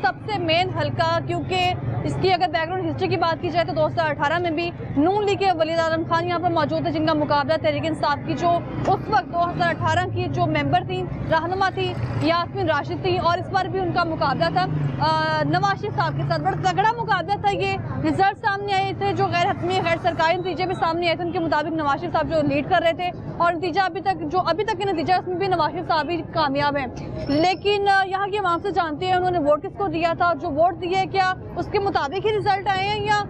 सबसे मेन हल्का, क्योंकि इसकी अगर बैकग्राउंड हिस्ट्री की बात की जाए तो 2018 में भी नून लीग के वलीद आलम खान यहाँ पर मौजूद थे, जिनका मुकाबला तहरीक इंसाफ की जो उस वक्त 2018 की जो मेंबर थी, रहनुमा थी, यास्मीन राशिद थी, और इस बार भी उनका मुकाबला था नवाज शरीफ साहब के साथ। बड़ा तगड़ा मुकाबला था। ये रिजल्ट सामने आए थे जो गैर हतमी गैर सरकारी नतीजे भी सामने आए थे। उनके मुताबिक नवाज शरीफ साहब जो लीड कर रहे थे, और नतीजा अभी तक के नतीजा उसमें भी नवाज शरीफ साहब ही कामयाब हैं। लेकिन यहाँ की आवाम से जानते हैं उन्होंने वोट किसको दिया था, और जो वोट दिए क्या उसके मुताबिक ही रिजल्ट आए हैं या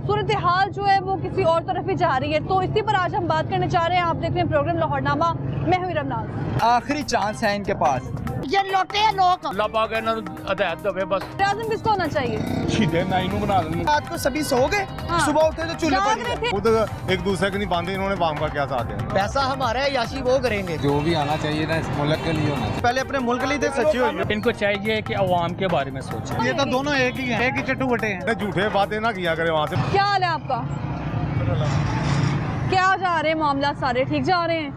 सूरत हाल जो है वो किसी और तरफ ही जा रही है। तो इसी पर आज हम बात करने चाह रहे हैं। आप देख रहे हैं प्रोग्राम लाहौरनामा, मैं हूं रमनाज। आखिरी चांस है इनके पास। ये लौटे हैं लोग। अल्लाह पाक है ना हिदायत दे बस। आज़म किसको होना चाहिए? सीधे नाई नू बना देंगे। रात को सभी सो गए, हाँ। सुबह उठे तो चूल्हे जाग पर रहे थे। खुद एक दूसरे के नहीं बांधे, इन्होंने वाम का क्या साथ दिया। पैसा हमारा है, याशी वो करेंगे। जो भी आना चाहिए ना इस मुल्क के लिए होना। पहले अपने मुल्क के लिए सच्ची हो। इनको चाहिए कि अवाम के बारे में सोचें। ये तो दोनों एक ही हैं, एक ही चट्टू बटे हैं। झूठे बातें ना किया करे वहाँ से। क्या हाल है आपका? क्या जा रहे हैं मामला? सारे ठीक जा रहे हैं?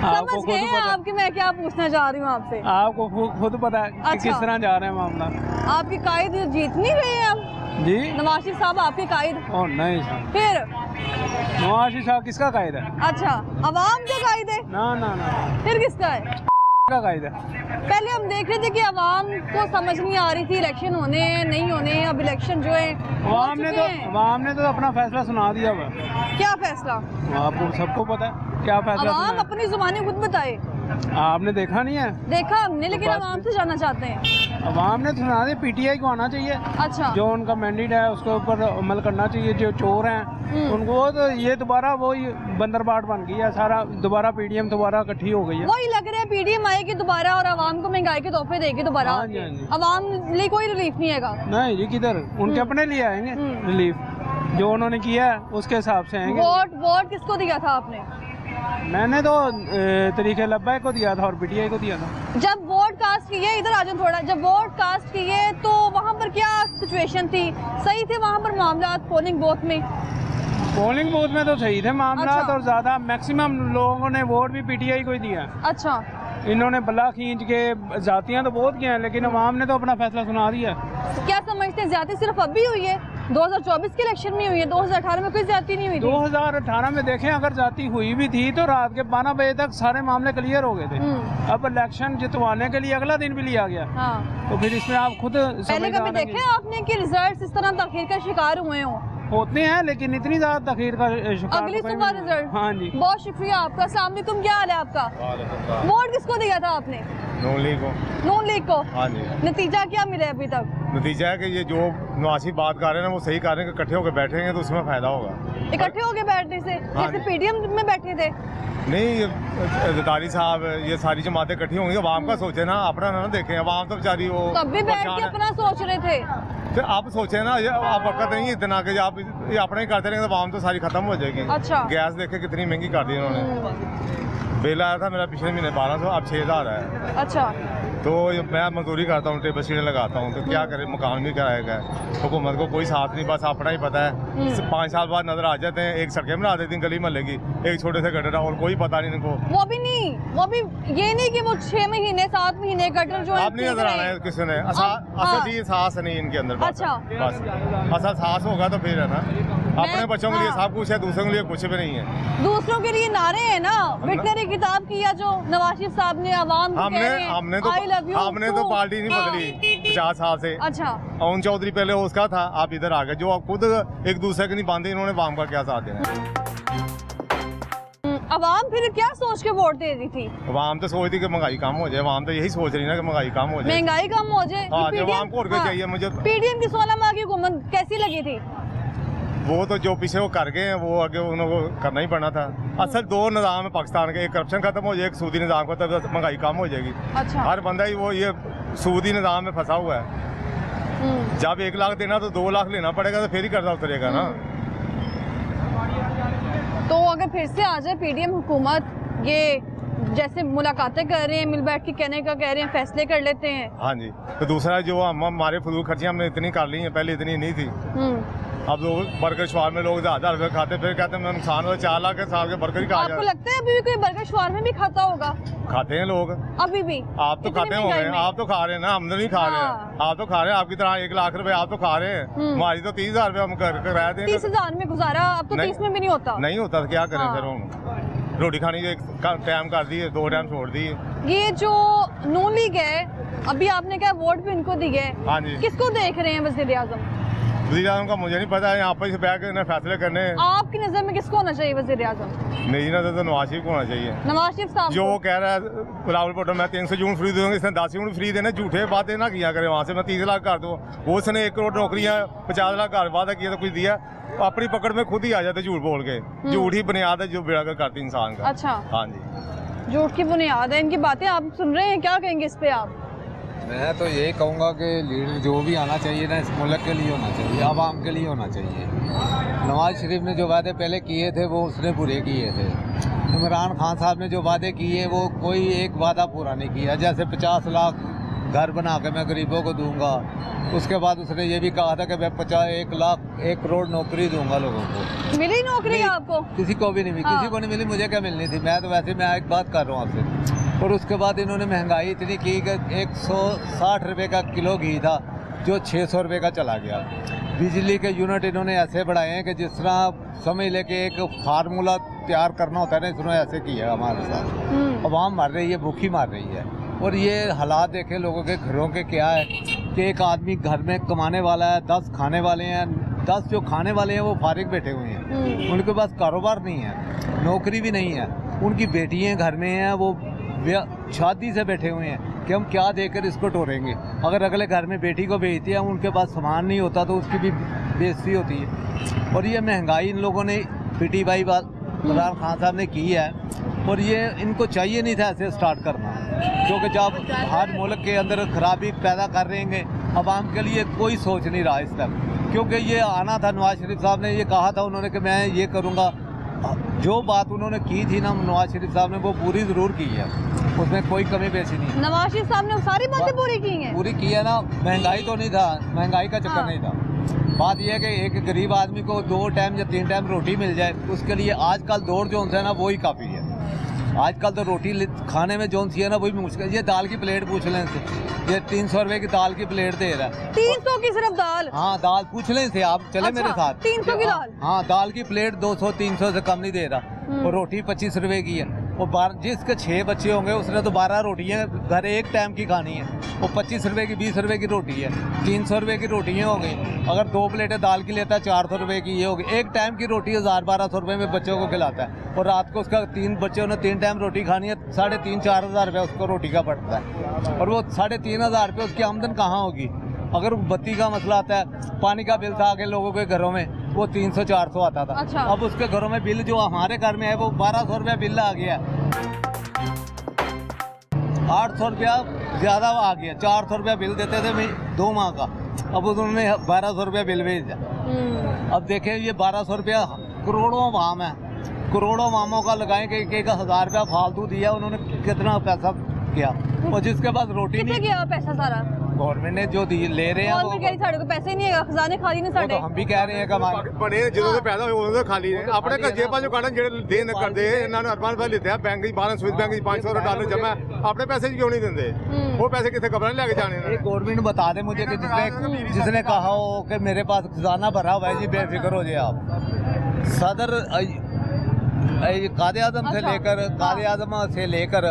समझ गए हैं आपकी मैं क्या पूछना चाह रही हूँ आपसे। आपको खुद पता है कि किस तरह जा रहे हैं मामला। आपके कायद जीत नहीं गए हैं अब? जी नवाज शरीफ साहब आपके कायद? और नहीं सर, फिर नवाज शरीफ साहब किसका कायद है? अच्छा, अवाम का कायद है? ना ना ना, फिर किसका है? का कायद है। पहले हम देख रहे थे कि अवाम को समझ नहीं आ रही थी इलेक्शन होने हैं नहीं होने। अब इलेक्शन जो है अवाम ने तो अपना फैसला सुना दिया हुआ। क्या फैसला? आपको सबको पता है क्या फैसला अवाम सुना है? अपनी जुबानी खुद बताए। आपने देखा नहीं है? देखा हमने, लेकिन अवाम से जानना चाहते हैं। अवाम ने सुना दिया, पीटीआई को आना चाहिए। अच्छा, जो उनका मैंडेट है उसके ऊपर अमल करना चाहिए। जो चोर हैं उनको तो ये दोबारा वो बंदरबाट बन गई है सारा, दोबारा पीडीएम दोबारा इकट्ठी हो गई है। वही लग रहा है पीडीएम आएगी दोबारा और अवाम को महंगाई के तोहफे देगी दोबारा। हाँ जी, हाँ जी। अवाम लिए कोई रिलीफ नहीं है। नहीं जी, किधर उनके अपने लिए आएंगे रिलीफ, जो उन्होंने किया है उसके हिसाब से आएंगे। वोट किसको दिया था आपने? मैंने तो तरीके लब्बा को दिया था और पीटीआई को दिया था। जब वोट कास्ट किए, इधर आ जाओ थोड़ा, जब वोट कास्ट किए तो वहाँ पर क्या सिचुएशन थी? सही थे वहाँ पर मामला पोलिंग बूथ में? पोलिंग बूथ में तो सही थे मामला। अच्छा। और ज्यादा मैक्सिमम लोगों ने वोट भी पीटीआई को ही दिया। अच्छा, इन्होंने बल्ला खींच के जातियां तो बहुत किया हैं, लेकिन अवाम ने तो अपना फैसला सुना दिया। क्या समझते हैं ज्यादा सिर्फ अभी हुई है? 2024 के इलेक्शन में हुई है, 2018 में कोई ज्यादा नहीं हुई थी? 2018 में देखें, अगर जाति हुई भी थी तो रात के 12 बजे तक सारे मामले क्लियर हो गए थे। अब इलेक्शन जितवाने के लिए अगला दिन भी लिया गया। हाँ। तो फिर इसमें आप खुद पहले कभी देखे आपने कि रिजल्ट इस तरह तखीर का शिकार हुए हों? होते हैं, लेकिन इतनी ज्यादा तखीर का शिकार अगली तो कहीं सुबह नहीं। रिजल्ट। हाँ जी, बहुत शुक्रिया आपका। सामने तुम, क्या हाल है आपका? वोट किसको दिया था आपने? नून लीग को। नून लीग को? हाँ जी। नतीजा क्या मिले अभी तक? नतीजा है कि ये जो नवासी बात कर रहे हैं ना वो सही कर रहे हैं कि इकट्ठे होकर बैठेंगे तो उसमें फायदा होगा। इकट्ठे होके बैठने से? हाँ जैसे जी। पीडीएम में बैठे थे? नहीं, ये जरदारी साहब ये सारी जमातें इकट्ठी होंगी। अवाम का सोचे ना, अपना ना देखें। अवाम तो बेचारी वो तब भी बैठ के अपना सोच रहे थे। तो आप सोचे ना, ये आप वक्त नहीं इतना कि आप ये अपना ही करते रहेंगे तो अवाम तो सारी खत्म हो जाएगी। अच्छा। गैस देखे कितनी महंगी कर दी इन्होंने। बिल आया था मेरा पिछले महीने 1200, अब 6000 है। अच्छा, तो मैं मजदूरी करता हूँ, टेबल सीढ़े लगाता हूँ, तो क्या करें, मकान भी कराएगा। हुकूमत को कोई साथ नहीं, बस अपना ही पता है। 5 साल बाद नजर आ जाते हैं, एक सड़कें बना देती हैं गली महल्ले की, एक छोटे से गटर, और कोई पता नहीं इनको। वो भी ये नहीं कि वो 6 महीने 7 महीने गटर जो है अब नहीं नजर आना है किसी ने। असल चीज साहस नहीं इनके अंदर। अच्छा। बस असल साहस होगा तो फिर है ना। अपने बच्चों के लिए सब कुछ है, दूसरों के लिए कुछ भी नहीं है। दूसरों के लिए नारे हैं ना। विक्टरी किताब किया जो नवाज शरीफ साहब ने अवाम को कह रहे हैं, हमने तो पार्टी नहीं बदली 50 साल से। अच्छा, अरुण चौधरी पहले उसका था, आप इधर आ गए। जो आप खुद एक दूसरे के नहीं बांधे, इन्होंने वाम का क्या साथ देना। अवाम फिर क्या सोच के वोट दे रही थी? अवाम तो सोचती कि महंगाई कम हो जाए। अवाम तो यही सोच रही ना कि महंगाई कम हो जाए, महंगाई कम हो जाए। हाँ, अवाम को और क्या चाहिए मुझे। पीडीएम की 16 माह की हुकूमत कैसी लगी थी? वो तो जो पीछे वो कर गए हैं, वो आगे उनको करना ही पड़ना था। असल 2 निज़ाम है पाकिस्तान के, एक करप्शन खत्म हो जाए, एक सूदी निज़ाम को, तब महंगाई कम हो जाएगी। अच्छा। हर बंदा ही वो ये सूदी निज़ाम में फंसा हुआ है। जब 1 लाख देना तो 2 लाख लेना पड़ेगा, तो फिर ही कर्जा उतरेगा ना। तो अगर फिर से आ जाए पीडीएम हुकूमत, ये जैसे मुलाकातें कर रहे हैं, मिल बैठ के कहने का कह रहे हैं, फैसले कर लेते हैं। हाँ जी। तो दूसरा जो हमारे फजूल खर्चियाँ हमने इतनी कर ली हैं, पहले इतनी नहीं थी। अब लोग बर्गर शवार में लोग 1000 रुपये खाते, फिर कहते हैं नुकसान हो 4 लाख के साल के बर्गर ही खा आपको लगता है अभी भी कोई बर्गर शवार में भी खाता होगा? खाते हैं लोग। अभी भी आप तो इतनी खाते महंगाई होंगे, में? आप तो खा रहे हैं ना, हम तो नहीं खा रहे हाँ। हैं। आप तो खा रहे हैं, आपकी तरह 1 लाख रुपए आप तो खा रहे हैं। हमारी तो 30,000 रुपये हम किराया देंगे। 30,000 में गुजारा, अब तो 30 में भी नहीं होता। नहीं होता तो क्या करें हाँ। फिर हम? रोटी खानी एक टाइम कर दी है, 2 टाइम छोड़ दी है। ये जो नून लीग है, अभी आपने कहा वोट भी इनको दी है, हाँ जी। किसको देख रहे हैं वज़ीर आज़म? वज़ीर आज़म का मुझे नहीं पता है, यहाँ पर इसे बैठ के फैसले करने हैं। आपकी नज़र में किसको होना चाहिए वज़ीर आज़म? मेरी नजर तो नवाज शरीफ को होना चाहिए। नवाज शरीफ साहब जो को? वो कह रहा है रावल पोर्टल में 300 यूनिट फ्री दूंगा, इसने 10 यूनिट फ्री देने, झूठे बातें ना किया करे। वहाँ से मैं 30 लाख कर दूँ, वो उसने 1 करोड़ नौकरियाँ 50 लाख का वादा किया तो कुछ दिया, अपनी पकड़ में खुद ही आ जाते झूठ बोल के। झूठ ही बुनियाद है जो बेड़ागर करती इंसान का। अच्छा, हाँ जी, झूठ की बुनियाद है इनकी बातें। आप सुन रहे हैं, क्या कहेंगे इस पे आप? मैं तो यही कहूँगा कि लीडर जो भी आना चाहिए ना, इस मुल्क के लिए होना चाहिए, आवाम के लिए होना चाहिए। नवाज शरीफ ने जो वादे पहले किए थे वो उसने पूरे किए थे। इमरान खान साहब ने जो वादे किए वो कोई एक वादा पूरा नहीं किया। जैसे 50 लाख घर बना के मैं गरीबों को दूंगा, उसके बाद उसने ये भी कहा था कि मैं 1 लाख 1 करोड़ नौकरी दूंगा लोगों को। मिली नौकरी नहीं, आपको? किसी को भी नहीं मिली। हाँ। किसी को नहीं मिली, मुझे क्या मिलनी थी? मैं तो वैसे मैं एक बात कर रहा हूँ आपसे। और उसके बाद इन्होंने महंगाई इतनी की कि 160 रुपये का किलो घी था जो 600 रुपये का चला गया। बिजली के यूनिट इन्होंने ऐसे बढ़ाए हैं कि जिस तरह समझ ले कि एक फार्मूला तैयार करना होता है ना, इन्होंने ऐसे किया हमारे साथ। अवाम मर रही है, भूखी मर रही है। और ये हालात देखें लोगों के घरों के क्या है कि एक आदमी घर में कमाने वाला है, 10 खाने वाले हैं, 10 जो खाने वाले हैं वो फारिग बैठे हुए हैं, उनके पास कारोबार नहीं है, नौकरी भी नहीं है, उनकी बेटियां घर में हैं, वो शादी से बैठे हुए हैं कि हम क्या देकर इसको टोरेंगे। अगर अगले घर में बेटी को भेजते हैं, उनके पास सामान नहीं होता तो उसकी भी बेइज्जती होती है। और ये महंगाई इन लोगों ने PTI इमरान खान साहब ने की है, और ये इनको चाहिए नहीं था ऐसे स्टार्ट करना, क्योंकि जब हर मुल्क के अंदर खराबी पैदा कर रहे हैं, अवाम के लिए कोई सोच नहीं रहा इस तक। क्योंकि ये आना था, नवाज शरीफ साहब ने ये कहा था उन्होंने कि मैं ये करूँगा। जो बात उन्होंने की थी ना नवाज शरीफ साहब ने, वो पूरी ज़रूर की है, उसमें कोई कमी पेशी नहीं है। नवाज शरीफ साहब ने सारी बातें पूरी की हैं? पूरी की है ना। महंगाई तो नहीं था, महंगाई का चक्कर हाँ। नहीं था। बात यह है कि एक गरीब आदमी को 2 टाइम या 3 टाइम रोटी मिल जाए, उसके लिए आजकल दौड़ जो है ना वही काफ़ी है। आजकल तो रोटी खाने में जो सी है ना वही मुश्किल। ये दाल की प्लेट पूछ लें से, ये 300 रुपये की दाल की प्लेट दे रहा है। 300 की सिर्फ दाल? हाँ, दाल पूछ लें से, आप चले अच्छा, मेरे साथ। 300 की दाल? हाँ, दाल की प्लेट 200-300 से कम नहीं दे रहा। और रोटी 25 रुपए की है। और जिसके 6 बच्चे होंगे उसने तो 12 रोटियाँ घर एक टाइम की खानी है। वो 25 रुपए की 20 रुपए की रोटी है, 300 रुपए की रोटियाँ हो गई। अगर 2 प्लेटें दाल की लेता है 400 रुपए की ये होगी। एक टाइम की रोटी 1000-1200 रुपए में बच्चों को खिलाता है, और रात को उसका 3 बच्चों ने 3 टाइम रोटी खानी है, 3,500-4 हज़ार रुपये उसको रोटी का पड़ता है। और वो 3,500 रुपये उसकी आमदन कहाँ होगी? अगर बत्ती का मसला आता है, पानी का बिल था आगे लोगों के घरों में, वो 300-400 आता था। अच्छा। अब उसके घरों में बिल जो हमारे घर में है वो 1200 रुपया बिल आ गया, 800 रुपया ज़्यादा आ गया। 400 रुपया बिल देते थे 2 माह का, अब उन्होंने 1200 रुपया बिल भेज दिया। अब देखें ये 1200 रुपया करोड़ों वाम है, करोड़ों वामों का लगाएं कि 1,000 रुपया फालतू दिया उन्होंने, कितना पैसा किया। और जिसके पास रोटी कितने नहीं, गया पैसा सारा? गवर्नमेंट ने जो ले रहे हैं गवर्नमेंट कह रही साढ़े को पैसे नहीं है, खजाने खाली ने वो साढ़े। तो हम भी कह रहे हैं कि हमारे बने ਜਦੋਂ ਦੇ ਪੈਦਾ ਹੋਏ ਉਦੋਂ ਖਾਲੀ ਨੇ ਆਪਣੇ ਘਰ ਜੇਬਾਂ ਚੋਂ ਕੱਢਣ ਜਿਹੜੇ ਦੇਣ ਕਰਦੇ ਇਹਨਾਂ ਨੂੰ ਅਰਮਾਨ ਭਾਈ ਲਿੱਤੇ ਆ ਬੈਂਕ ਦੀ 12 ਸਵਿਸ ਬੈਂਕ ਦੀ 500 ਡਾਲਰ ਜਮਾ ਆਪਣੇ ਪੈਸੇ ਕਿਉਂ ਨਹੀਂ ਦਿੰਦੇ ਉਹ ਪੈਸੇ ਕਿੱਥੇ ਕਬਰਾਂ ਲੈ ਕੇ ਜਾਣੇ ਨੇ गवर्नमेंट बता दे मुझे कि जिसने कहा हो कि मेरे पास खजाना भरा हुआ है जी बेफिक्र हो जाए आप। सदर काद-ए-आज़म से लेकर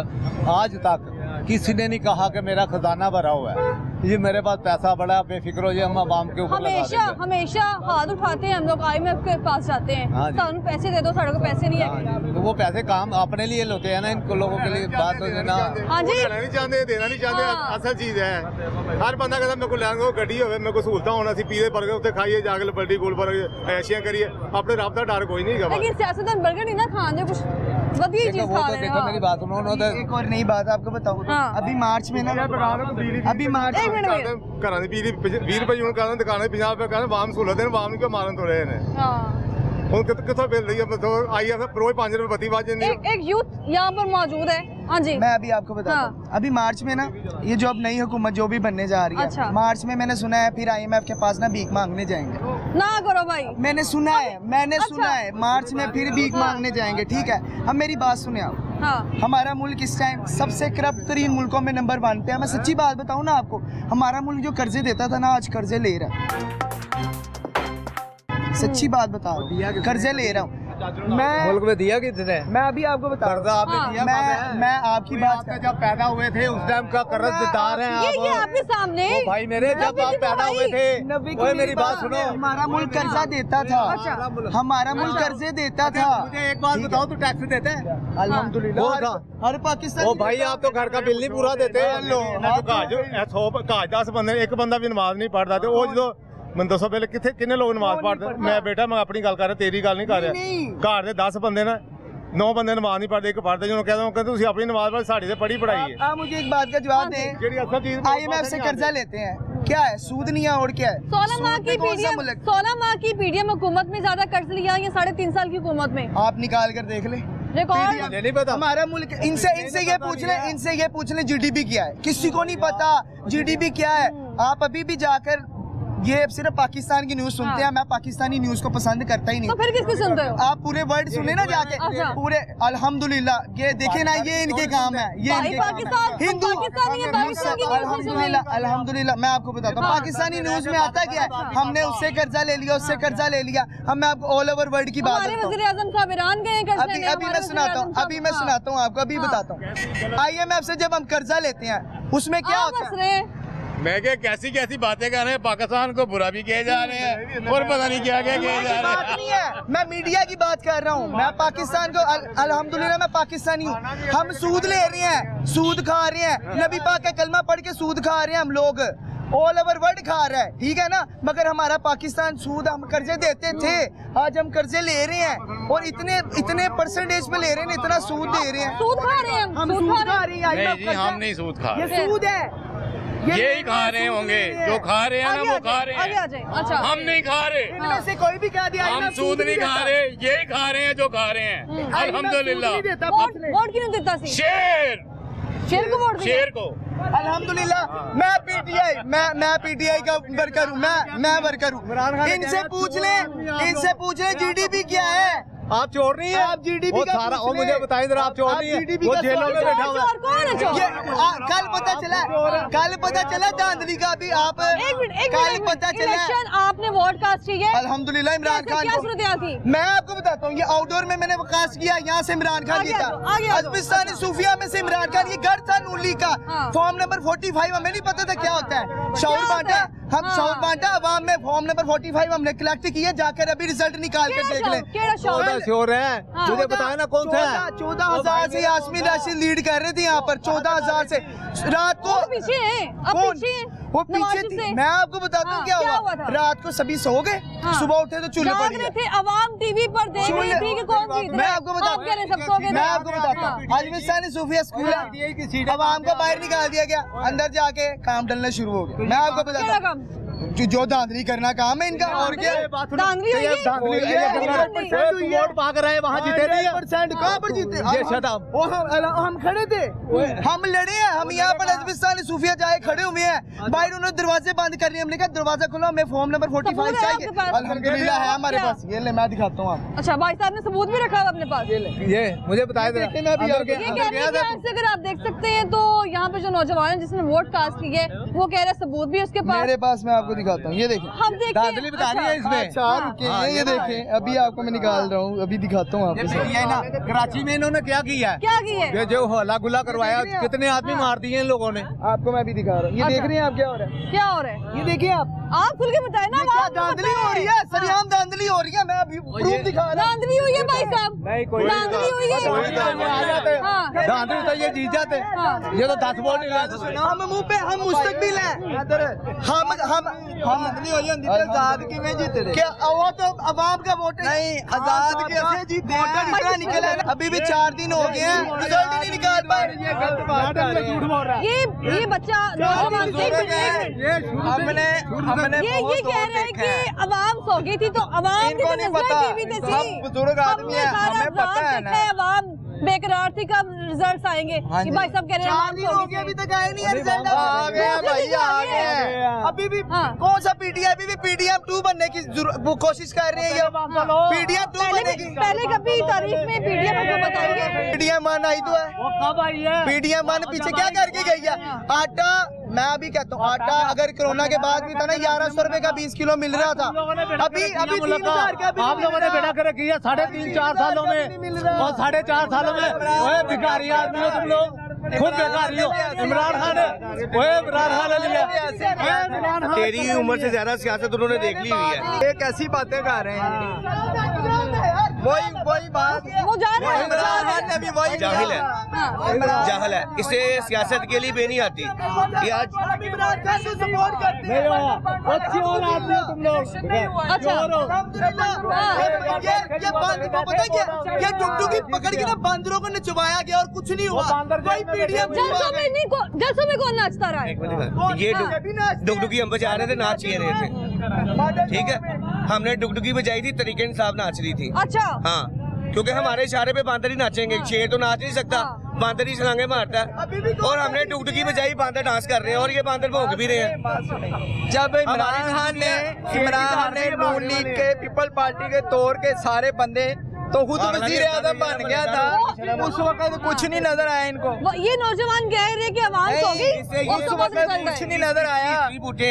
आज तक किसी ने नहीं कहा कि मेरा खजाना भरा हुआ है, ये मेरे पास पैसा बड़ा, बेफिक्र हो जाए, हम आवाम के ऊपर लगा देंगे। हमेशा हाथ उठाते हैं हम लोग, IMF के पास जाते हैं, हाँ जी। सानू पैसे दे दो, साढ़े को पैसे नहीं है। तो वो पैसे काम अपने लिए लेते हैं ना, इन लोगों के लिए बात हो ना। हाँ जी। ਲੈਣਾ ਨਹੀਂ ਚਾਹੁੰਦੇ, ਦੇਣਾ ਨਹੀਂ ਚਾਹੁੰਦੇ। हाँ। ਅਸਲ ਚੀਜ਼ ਹੈ ਹਰ ਬੰਦਾ ਕਹਿੰਦਾ ਮੇਰੇ ਕੋਲ ਲੈਣ ਕੋ ਗੱਡੀ ਹੋਵੇ, ਮੇਰੇ ਕੋਲ ਸਹੂਲਤਾਂ ਹੋਣ, ਅਸੀਂ ਪੀਜ਼ੇ 버ਗਰ ਉੱਤੇ ਖਾਈਏ ਜਾ ਕੇ ਲਿਬਰਟੀ ਗੋਲਬਰਗ ਐਸ਼ੀਆਂ ਕਰੀਏ, ਆਪਣੇ ਰੱਬ ਦਾ ਡਰ ਕੋਈ ਨਹੀਂ ਹੈਗਾ। लेकिन सियासतदान बर्गर नहीं ना खाने, कुछ वधिया चीज वो खा तो रहे देखो मेरी हैं। बात सुनो, उन्होंने एक और नई बात आपको बताऊं, हाँ। अभी मार्च में ना, अभी मार्च एक मिनट ਘਰਾਂ ਦੀ ਬਿਜਲੀ 20 ਰੁਪਏ ਯੂਨਿਟ ਕਰਨ, ਦੁਕਾਨਾਂ 50 ਰੁਪਏ ਕਰਨ, ਵਾਮ ਸਹੂਲਤ ਦੇਣ, ਵਾਮ ਨੂੰ ਕਿਉਂ ਮਾਰਨ ਤੋਂ ਰਹੇ ਨੇ? हाँ। ਹੁਣ ਕਿੱਥੋਂ ਮਿਲ ਰਹੀ ਹੈ? ਮਤਲਬ ਆਈ ਹੈ ਰੋਜ਼ 5 ਰੁਪਏ ਬੱਤੀ ਵੱਜ ਜਾਂਦੀ ਹੈ। एक यूथ यहाँ पर मौजूद है। हाँ जी। मैं अभी आपको बताता हूँ, अभी मार्च में ना ये जो अब नई हुकूमत जो भी बनने जा रही है, अच्छा। मार्च में मैंने सुना है फिर IMF के पास ना भीख मांगने जाएंगे। ना करो भाई। मैंने सुना है, मैंने अच्छा। सुना है मार्च में फिर भीख मांगने जाएंगे, ठीक है। अब मेरी बात सुने आप, हाँ हमारा मुल्क इस टाइम सबसे करप्ट तरीन मुल्कों में नंबर 1 पे है। मैं सच्ची बात बताऊं ना आपको, हमारा मुल्क जो कर्जे देता था ना, आज कर्जे ले रहा है। सच्ची बात बता रहा हूँ, कर्जे ले रहा हूँ मैं। मुल्क में दिया कितने? मैं अभी आपको बता कर्जा आपने हाँ। दिया? मैं आपकी बात आपका जब पैदा हुए थे उस टाइम का कर्जदार हैं ये आप। आपके सामने ओ भाई मेरे, जब नबी आप की पैदा भाई। हुए थे, नबी की ओए मेरी बात सुनो। हमारा मुल्क कर्जा देता था, अच्छा। हमारा मुल्क कर्जे देता था। मुझे एक बात बताओ, तू टैक्स देते हैं? अल्हम्दुलिल्लाह वो था। हर पाकिस्तान। ओ भाई आप तो घर का बिल नहीं पूरा देते। ਘਰ 10 ਬੰਦੇ ਇੱਕ ਬੰਦਾ ਵੀ ਨਮਾਜ਼ ਨਹੀਂ ਪੜਦਾ ਤੇ ਉਹ ਜਦੋਂ ਮੈਨੂੰ ਦੱਸੋ ਪਹਿਲੇ ਕਿੰਨੇ ਲੋਕ ਨਮਾਜ਼ ਪੜਦੇ? ਮੈਂ ਬੇਟਾ ਮੈਂ ਆਪਣੀ ਗੱਲ ਕਰ ਰਿਹਾ, ਤੇਰੀ ਗੱਲ ਨਹੀਂ ਕਰ ਰਿਹਾ। ਘਰ ਦੇ 10 ਬੰਦੇ ਨਾ 9 ਬੰਦੇ ਨਮਾਜ਼ ਨਹੀਂ ਪੜਦੇ, ਇੱਕ ਪੜਦੇ। ਜਿਹਨੂੰ ਕਹਿੰਦੇ ਤੁਸੀਂ ਆਪਣੀ ਨਮਾਜ਼ ਪੜ੍ਹ, ਸਾਡੀ ਤੇ ਪੜ੍ਹੀ ਪੜਾਈ ਹੈ। आप मुझे एक बात का जवाब दें, ਜਿਹੜੀ ਅਸਲ ਚੀਜ਼ IMF से कर्जा लेते हैं, क्या है? सूद नहीं है और क्या है? 16 माह सूद की पे कौन सा पीडीएम मुल्क? 16 माह की पीडीएम हुकूमत में ज्यादा कर्ज लिया या 3.5 साल की हुकूमत में? आप निकाल कर देख ले। रिकॉर्ड मुझे नहीं पता। हमारा मुल्क इनसे ये पूछ ले, इनसे ये पूछ ले GDP क्या है? किसी को नहीं पता GDP क्या है। आप अभी भी जाकर ये सिर्फ पाकिस्तान की न्यूज सुनते हैं, मैं पाकिस्तानी न्यूज को पसंद करता ही तो नहीं। फिर किसकी सुनते हो? आप पूरे वर्ड सुने ना जाके, अच्छा। पूरे अल्हम्दुलिल्लाह, ये देखे ना, ये इनके काम है, ये भाई इनके काम पाकिस्तान- है। हिंदू पाकिस्तानी है, पाकिस्तान की न्यूज़ नहीं सुनी। अल्हम्दुलिल्लाह, अल्हम्दुलिल्लाह। मैं आपको बताता हूँ, हाँ। पाकिस्तानी न्यूज में आता क्या है, हमने उससे कर्जा ले लिया, उससे कर्जा ले लिया। हम मैं आपको ऑल ओवर वर्ल्ड की बात हमारे करता हूँ। वजीर आजम साहब ईरान गए कर्ज अभी लेने, अभी हमारे मैं सुनाता हूँ, वज़ीर-ए-आज़म साहब- अभी मैं हाँ। सुनाता हूँ आपको, अभी हाँ। बताता हूँ। IMF से जब हम कर्जा लेते हैं उसमें क्या आप होता हंस है? रहे हैं। मैं क्या कैसी कैसी बातें कर रहे हैं, पाकिस्तान को बुरा भी किए जा रहे हैं और पता नहीं क्या क्या किए जा रहे बात हैं। नहीं है, मैं मीडिया की बात कर रहा हूँ। मैं पाकिस्तान को अल्हम्दुलिल्लाह मैं पाकिस्तानी हूँ। हम सूद ले रहे हैं, सूद खा रहे हैं, नबी पाक का कलमा पढ़ के सूद खा रहे हैं हम लोग। ऑल ओवर वर्ल्ड खा रहा है, ठीक है ना। मगर हमारा पाकिस्तान सूद, हम कर्जे देते थे, आज हम कर्जे ले रहे हैं और इतने परसेंटेज पे ले रहे हैं, इतना सूद दे रहे हैं। सूद खा रहे हैं हम सूद खा रहे हैं। नहीं जी, हम नहीं सूद खा ये रहे, सूद है, यही खा रहे होंगे जो खा रहे हैं ना, वो खा रहे आगे आ हैं। जाए। अच्छा हम नहीं खा रहे, इनमें से कोई भी कह दिया हम सूद नहीं खा रहे, यही खा रहे हैं जो खा रहे हैं। अल्हम्दुलिल्लाह। वोट क्यों देता सी? शेर शेर को वोट दिया? शेर को अल्हम्दुलिल्लाह। मैं PTI का वर्कर हूँ, मैं वर्कर हूँ। इनसे पूछ ले GDP क्या है? आप चोर नहीं है? आप GDP वो का सारा, पूछ और मुझे ले। बताएं जरा, आप चोर आप नहीं है? GDP वो का जेलों में चोर- बैठा हुआ है। चोर कौन है चोर? ये कल पता चला धांधली का भी। आप एक कल मिनट पता चला। इलेक्शन आपने वोट कास्ट की है? अल्हम्दुलिल्लाह इमरान कैसे- खान क्या को सूरत थी? मैं आपको बताता हूँ, ये आउटडोर में मैंने कास्ट किया, यहाँ से इमरान खान आगे आ जीता। जाओ, आगे आ जाओ। अजबिस्तानी सूफिया में से इमरान खान, ये घर था नूली का। हाँ। फॉर्म नंबर 45 हमें नहीं पता था क्या होता है। शौर होता बांटा, है? हम हाँ। शौर बांटा अवाम में। फॉर्म नंबर 45 हमने कलेक्ट किया, जाकर अभी रिजल्ट निकाल कर देख लें। केड़ा शौर? चौदह शोर है, हाँ। मुझे बताया ना कौन सा है? 14,000 से यास्मीन राशिद लीड कर रही थी यहाँ पर, 14,000 से। रात को कौन पीछे है? अब कौन? पीछे है? वो नवाज पीछे थी। से? मैं आपको बताता हूँ हाँ, क्या क्या हुआ। हुआ था? रात को सभी सो गए, हाँ। सुबह उठे तो चूल्हे जाग पड़ रहे गए। थे, अवाम टीवी पर देख रही सुन ले- थी कि कौन जीत रहा मैं है। आपको बताता आप कह रहे हैं सब सो गए थे। मैं आपको बताता हाँ। हूँ, अजबिस्तानी सूफिया स्कूल है, अवाम को बाहर निकाल दिया गया, अंदर जाके काम डलना शुरू हो गया। मैं आपको केड़ा बताता हूँ, काम? जो धांधली करना काम है इनका, और क्या। धांधली हुई है? धांधली हुई है, धांधली। तू वोट मांग रहे वहाँ जीते नहीं है? 100% कहाँ पर जीते? ये shut up। वो हम खड़े थे, हम लड़े हैं, हम यहाँ पर अजबिस्तानी सूफिया जाए खड़े हुए हैं। बाहर उन्होंने दरवाजे बंद कर लिए, हमने कहा दरवाजा खोलो, हमें फॉर्म नंबर 45 सबूत है चाहिए। आपके पास? अल्हम्दुलिल्लाह है हमारे क्या? पास, ये ले मैं दिखाता हूँ आपको। अच्छा, भाई साहब ने सबूत भी रखा हुआ अपने पास। ये मुझे बताया जरा। देखने में अभी अंदर आ गया। ये अंदर कह रहे गया हैं कि था? आज से अगर आप देख सकते हैं तो यहाँ पे जो नौजवान है जिसने वोट कास्ट की है, वो कह रहा है सबूत भी उसके पास। मेरे पास मैं आपको दिखाता हूँ, ये देखें। हम देखते हैं। धांधली बतानी है इसमें। अच्छा रुके, हाँ, ये देखें, अभी आपको मैं निकाल रहा हूँ, अभी दिखाता हूँ आपको। ये ना कराची में इन्होंने क्या किया है? क्या की है? ये जो हल्ला गुल्ला करवाया, कितने आदमी मार दिए इन लोगों ने। आपको मैं भी दिखा रहा हूँ, ये देख रहे हैं आप क्या हो रहा है? क्या हो रहा है? ये देखिए आप खुल के बताए ना। ये क्या धांधली हो रही है? सरियाम धांधली हो रही है, मैं अभी प्रूफ दिखा रहा हूँ। धांधली हुई है भाई साहब। नहीं कोई धांधली हुई है। आ जाते हाँ। धांधली तो ये जीत जाते। हाँ। ये तो 10 वोट नहीं ले। हम मुंह पे, हम मुस्तकबिल हैं। हम आजाद की में जीते थे क्या? वो तो अवाम का वोट नहीं, आजाद कैसे जीते? वोटर इतना निकला है ना, अभी भी 4 दिन हो गए हैं, रिजल्ट नहीं निकाल पाए। ये गलत बात है। ये बच्चा नौजवान हमने ये कह रहे हैं कि अवाम सो गई थी तो अवाम की इनको तो नहीं नजर पता। टीवी पे थी। हम बुजुर्ग आदमी हैं, हमने सारा हमें पता रात है ना। देखा है, अवाम बेकरार थी कब रिजल्ट आएंगे हाँ कि जी। भाई साहब कह रहे हैं 4 दिन हो गए अभी तक आए नहीं है रिजल्ट। आ गया भाई, आ गया। अभी भी हाँ। कौन सा पीटीआई, अभी भी पीडीएम 2 बनने की वो कोशिश कर रहे हैं ये पीडीएम 2 बनने की। पहले कभी तारीख में पीडीएम को बताइए। पीडीएम 1 आई तो है, कब आई है? पीडीएम 1 पीछे क्या करके गई है? आटा, मैं अभी कहता हूँ आटा अगर कोरोना के बाद भी था ना 1100 रुपए का 20 किलो मिल रहा था, अभी 3000 का भी आप लोगों ने बेड़ा कर रखी है 3.5-4 सालों में, और 4.5 सालों में ओए भिखारी आदमी हो तुम लोग, खुद भिखारी हो। इमरान खान ओए इमरान खान ने लिया, तेरी उम्र से ज्यादा सियासत उन्होंने देख ली हुई है। ये कैसी बातें कर रहे हैं? वही बात, वो जा रहे हैं। इमरान खान ने भी वही जाहिल है, हाँ। जाहिल है, इसे सियासत के लिए भी नहीं आती। ये आज इमरान खान को सपोर्ट करते हैं। अच्छी और आदमी हो तुम लोग। अच्छा ये बंद को पता है क्या, ये डुगडुगी पकड़ के ना बंदरों को नचवाया गया और कुछ नहीं हुआ। वही पीडीएम जलसों में कौन नाचता रहा है? एक मिनट, ये डुगडुगी हम बजा रहे थे, नाच ये रहे थे, ठीक है। हमने डुगडुगी बजाई थी, तरीके इंसाफ नाच रही थी। अच्छा हाँ, क्योंकि हमारे इशारे पे बांदर ही नाचेंगे, शेर तो नाच नहीं सकता, बांदर ही छलांगे मारता है। और हमने डुगडुगी बजाई, बांदर डांस कर रहे हैं और ये बांदर भौंक भी रहे हैं। जब इमरान खान ने नून लीग के पीपल पार्टी के तौर के सारे बंदे तो खुद वजीर आजम बन गया था, उस वक्त कुछ नहीं नजर आया इनको। ये नौजवान कह रहे हैं कि आवाम सो गई, उस वक्त कुछ नहीं नजर आया। पूछे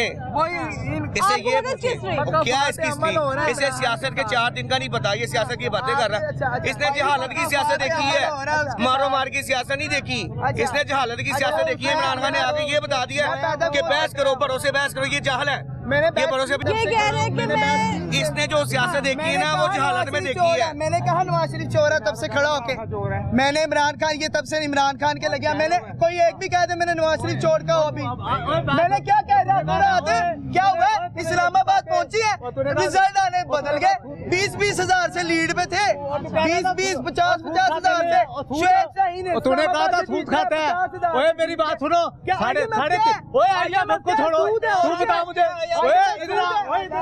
इससे आपको ये पता है पूछे किस क्या इसकी हिस्ट्री, इसे सियासत के 4 दिन का नहीं पता, ये सियासत की बातें कर रहा है। इसने जहालत की सियासत देखी है, मारो मार की सियासत नहीं देखी, इसने जहालत की सियासत देखी है। इमरान खान ने आगे ये बता दिया कि बहस करो, भरोसे बहस करो, ये जाहल है, ये भरोसे। ये कह रहे हैं कि मैं इसने जो सियासत देखी है ना, वो जहालत में देखी है। मैंने कहा नवाज शरीफ चोर है, तब से खड़ा होके मैंने इमरान खान, ये तब से इमरान खान के लगे। मैंने कोई एक भी कह दे मैंने नवाज शरीफ चोर का हो, अभी मैंने क्या कह रहा था? क्या हुआ? इस्लामाबाद पहुंची है, रिजल्ट आने बदल गए। 20-20 हजार से लीड पे थे, 20-20, 50-50 हजार से। शुएब शाहीन ने तूने कहा था सूद खाता है। ओए मेरी बात सुनो, साढ़े ओए आइया मत को छोड़ो, तू बता मुझे। ओए इधर आ,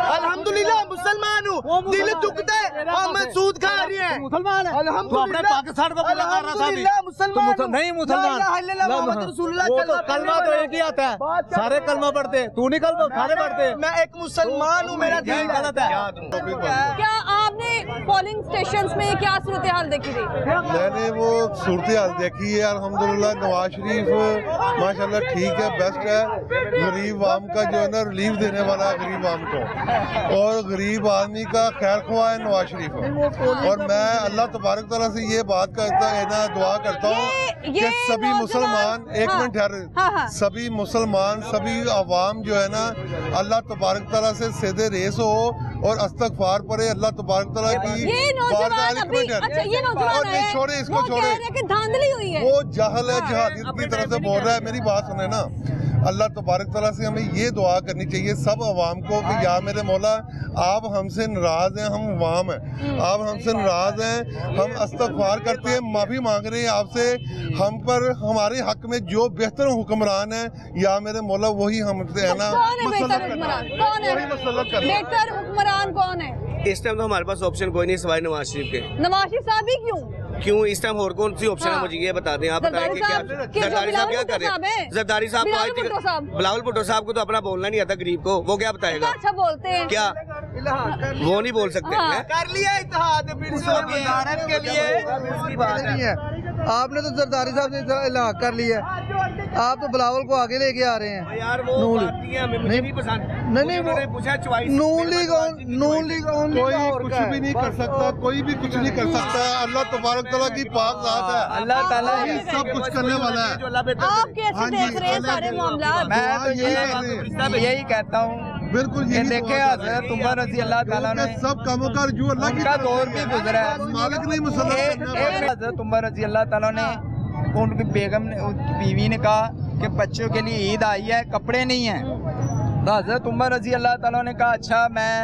अल्हम्दुलिल्लाह मुसलमान हूँ, दिल दुखता है, हम सूद खा रहे हैं। मुसलमान है तू, अपने पाकिस्तान को बुला कर रहा था अभी। मुसलमान तू नहीं मुसलमान, वो तो कलमा तो एक ही आता है, सारे कलमा पढ़ते, तू नहीं कलमा सारे पढ़ते। मैं एक मुसलमान हूँ, मेरा दिल गलत है। क्या आपने पोलिंग स्टेशंस में क्या सूरत हाल देखी थी? मैंने वो सूरत हाल देखी है, अल्हम्दुलिल्लाह नवाज शरीफ माशाल्लाह ठीक है, बेस्ट है। गरीब आम का जो है ना रिलीफ देने वाला है गरीब आम को, और गरीब आदमी का खैर ख्वाह है नवाज शरीफ। और मैं अल्लाह तबारक तआला से ये बात करता है ना, दुआ करता हूँ कि सभी मुसलमान, एक मिनट ठहर, सभी मुसलमान, सभी आवाम जो है ना अल्लाह तबारक तआला से सीधे रेस हो और इस्तगफार पढ़े अल्लाह तबारक तआला की। ये नौजवान अभी, अच्छा ये नौजवान है, छोड़े इसको, वो कह छोड़े, रहे हैं कि धांधली हुई है। वो जहल है, जहालियत की तरफ से बोल रहा है। मेरी बात सुने ना, अल्लाह तबारक तआला से हमें ये दुआ करनी चाहिए सब अवाम को कि या मेरे मौला आप हमसे नाराज हैं, हम अवाम हैं, आप हमसे नाराज हैं, हम इस्तगफार करते हैं, माफ़ी मांग रहे हैं आपसे, हम पर हमारे हक में जो बेहतर हुक्मरान है या मेरे मौला वही हमसे है ना कौन है बेहतर हुक्मरान? कौन है बेहतर हुक्मरान? कौन है इस टाइम तो हमारे पास ऑप्शन कोई नहीं सिवाय नवाज शरीफ के। नवाज शरीफ साहब ही क्यों? क्यों इस टाइम और कौन सी ऑप्शन है, हाँ। मुझे ये बता दें। आप बताएं कि क्या जरदारी साहब क्या कर रहे हैं? जरदारी साहब बिलावल भुट्टो साहब को तो अपना बोलना नहीं आता गरीब को, वो क्या बताएगा? अच्छा बोलते हैं क्या वो नहीं बोल सकते हैं? कर लिया इत्तेहाद फिर से वजारत के लिए। उसकी बात है। आपने तो जरदारी साहब से इलाक कर लिया, आप तो बिलावल को आगे लेके आ रहे हैं। यार वो बात नहीं है, मुझे नहीं पसंद। नहीं उन्होंने पूछा चॉइस नून लीग कोई कुछ भी नहीं कर सकता, कोई भी कुछ नहीं कर सकता। अल्लाह तबारक तआला की पाक ज़ात है, अल्लाह ताला ही सब कुछ करने वाला है। आप कैसे देख रहे हैं सारे मामला? मैं तो यही कहता हूँ, बिल्कुल ये यही देखे हज़रत उमर रज़ी अल्लाह ताला ने सब कामों का जो अल्लाह की उनका दौर भी गुजरा है। मालिक नहीं मुसलमान करना। हज़रत उमर रज़ी अल्लाह ताला ने उनकी बेगम ने, उनकी बीवी ने कहा कि बच्चों के लिए ईद आई है, कपड़े नहीं हैं। तो हज़रत उमर रज़ी अल्लाह ताला ने कहा अच्छा मैं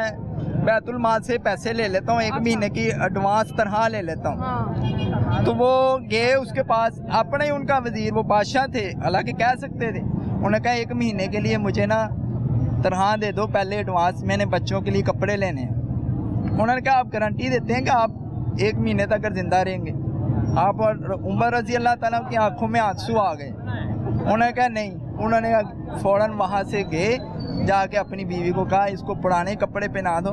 बैतुल माल से पैसे ले लेता हूँ, 1 महीने की एडवांस तनख्वाह ले लेता हूँ। तो वो गए उसके पास, अपने ही उनका वजीर, वो बादशाह थे, हालांकि कह सकते थे, उन्होंने कहा 1 महीने के लिए मुझे ना तनख्वाह दे दो पहले एडवांस, मैंने बच्चों के लिए कपड़े लेने हैं। उन्होंने कहा आप गारंटी देते हैं कि आप 1 महीने तक जिंदा रहेंगे? आप और उमर रजी अल्लाह ताला की आंखों में आंसू आ गए। उन्होंने कहा नहीं, उन्होंने फ़ौरन वहाँ से गए, जाके अपनी बीवी को कहा इसको पुराने कपड़े पहना दो,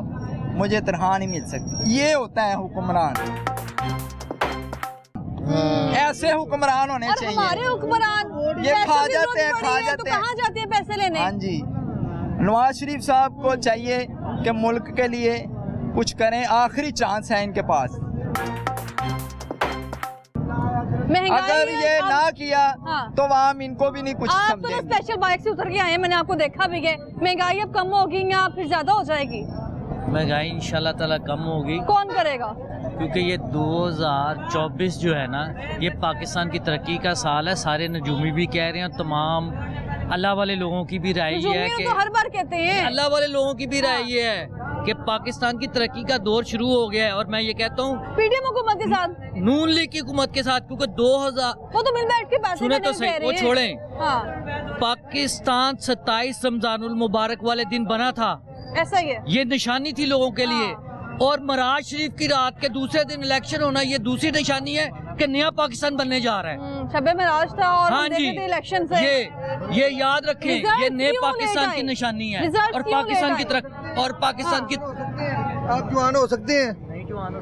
मुझे तनख्वाह नहीं मिल सकती। ये होता है हुक्मरान, ऐसे हुक्मरान होने और चाहिए। हमारे हुक्मरान ये पैसों खा की जाते हैं, जरूरत खा पड़ी है, तो जाते हैं। कहाँ जाते हैं पैसे लेने? हाँ जी, नवाज शरीफ साहब को चाहिए कि मुल्क के लिए कुछ करें, आखिरी चांस है इनके पास। महंगाई अगर है, ये आप- ना किया हाँ। तो आम इनको भी नहीं कुछ आप तो ना समझेंगे। स्पेशल बाइक से उतर के आए हैं, मैंने आपको देखा भी है। महंगाई अब कम होगी या फिर ज्यादा हो जाएगी? महंगाई इंशाल्लाह ताला कम होगी, कौन करेगा? क्योंकि ये 2024 जो है ना, ये पाकिस्तान की तरक्की का साल है। सारे नजूमी भी कह रहे हैं, तमाम अल्लाह वाले लोगों की भी राय ये है कि तो हर बार कहते हैं। अल्लाह वाले लोगों की भी राय ये है कि पाकिस्तान की तरक्की का दौर शुरू हो गया है। और मैं ये कहता हूँ पीडीएम हुकूमत के साथ, नून लीग की हुकूमत के साथ, क्योंकि 2000 वो तो मिल बैठ के पैसे सुने देने तो कह सही, रहे वो हैं। छोड़ें। हाँ, पाकिस्तान 27 रमजानुल मुबारक वाले दिन बना था, ऐसा ही है। ये निशानी थी लोगों के लिए। और मराज शरीफ की रात के दूसरे दिन इलेक्शन होना, ये दूसरी निशानी है कि नया पाकिस्तान बनने जा रहा है। शबे मेराज था और हाँ हम देखे जी, थे इलेक्शन से। ये याद रखें, रिजल्ट ये नए क्यों पाकिस्तान लेट की आए? निशानी है। रिजल्ट और क्यों पाकिस्तान लेट की आए? तरफ और पाकिस्तान की आप जवान हो सकते हैं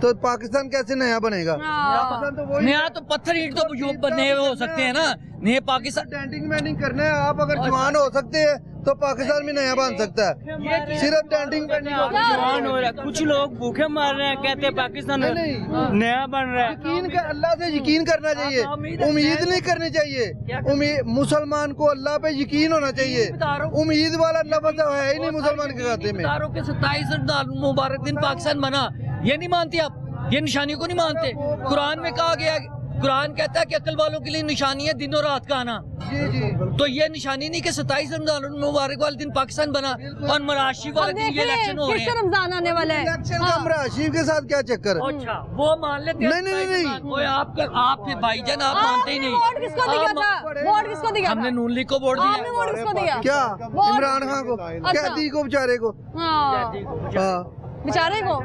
तो पाकिस्तान कैसे नया बनेगा? पाकिस्तान तो वही नया तो पत्थर ईंट तो नए हो सकते हैं ना, नए पाकिस्तान। डेंटिंग में नहीं करना है। आप अगर जवान हो सकते हैं तो पाकिस्तान भी नया बन सकता है। सिर्फ डेंटिंग जवान हो रहा है, कुछ लोग भूखे मार रहे हैं, कहते हैं पाकिस्तान नया बन रहा है। यकीन कर, अल्लाह से यकीन करना चाहिए, उम्मीद नहीं करनी चाहिए। उम्मीद, मुसलमान को अल्लाह पे यकीन होना चाहिए। उम्मीद वाला लफ्ज़ है ही नहीं मुसलमान के खाते में। 27 रमजान मुबारक दिन पाकिस्तान बना, ये नहीं मानते आप? ये निशानियों को नहीं मानते? कुरान में कहा गया, कुरान कहता है कि अक्ल वालों के लिए निशानी है दिन और रात का आना। जी जी, तो ये निशानी नहीं कि 27 रमजान मुबारक वाले दिन पाकिस्तान बना और मराशी वाले दिन ये इलेक्शन हो रहे हैं। रमजान आने वाला है। इलेक्शन का मराशीफ के साथ क्या चक्कर है? अच्छा, वो मान लेते हैं। नहीं। ओए आप भाईजान आप मानते ही नहीं। वोट किसको दिया था? वोट किसको दिया? हमने नून लीग को वोट आपने दिया। वोट किसको दिया? क्या वोट- इमरान खान को, कैदी को, बेचारे को। हाँ, हाँ, बेचारे को।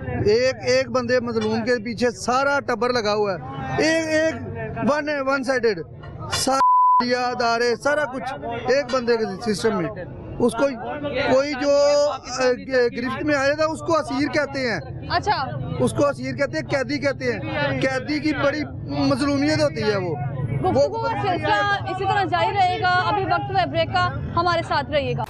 एक बंदे मजलूम के पीछे सारा टब्बर लगा हुआ है। एक वन साइडेड अदारे सारा कुछ एक बंदे के सिस्टम में। उसको कोई जो गिरफ्त में आया था उसको असीर कहते हैं। अच्छा, उसको असीर कहते हैं, कैदी कहते हैं। कैदी की बड़ी मजलूमियत होती है वो। गुफ्तगू का सिलसिला इसी तरह जारी रहेगा। अभी वक्त है ब्रेक का, हमारे साथ रहिएगा।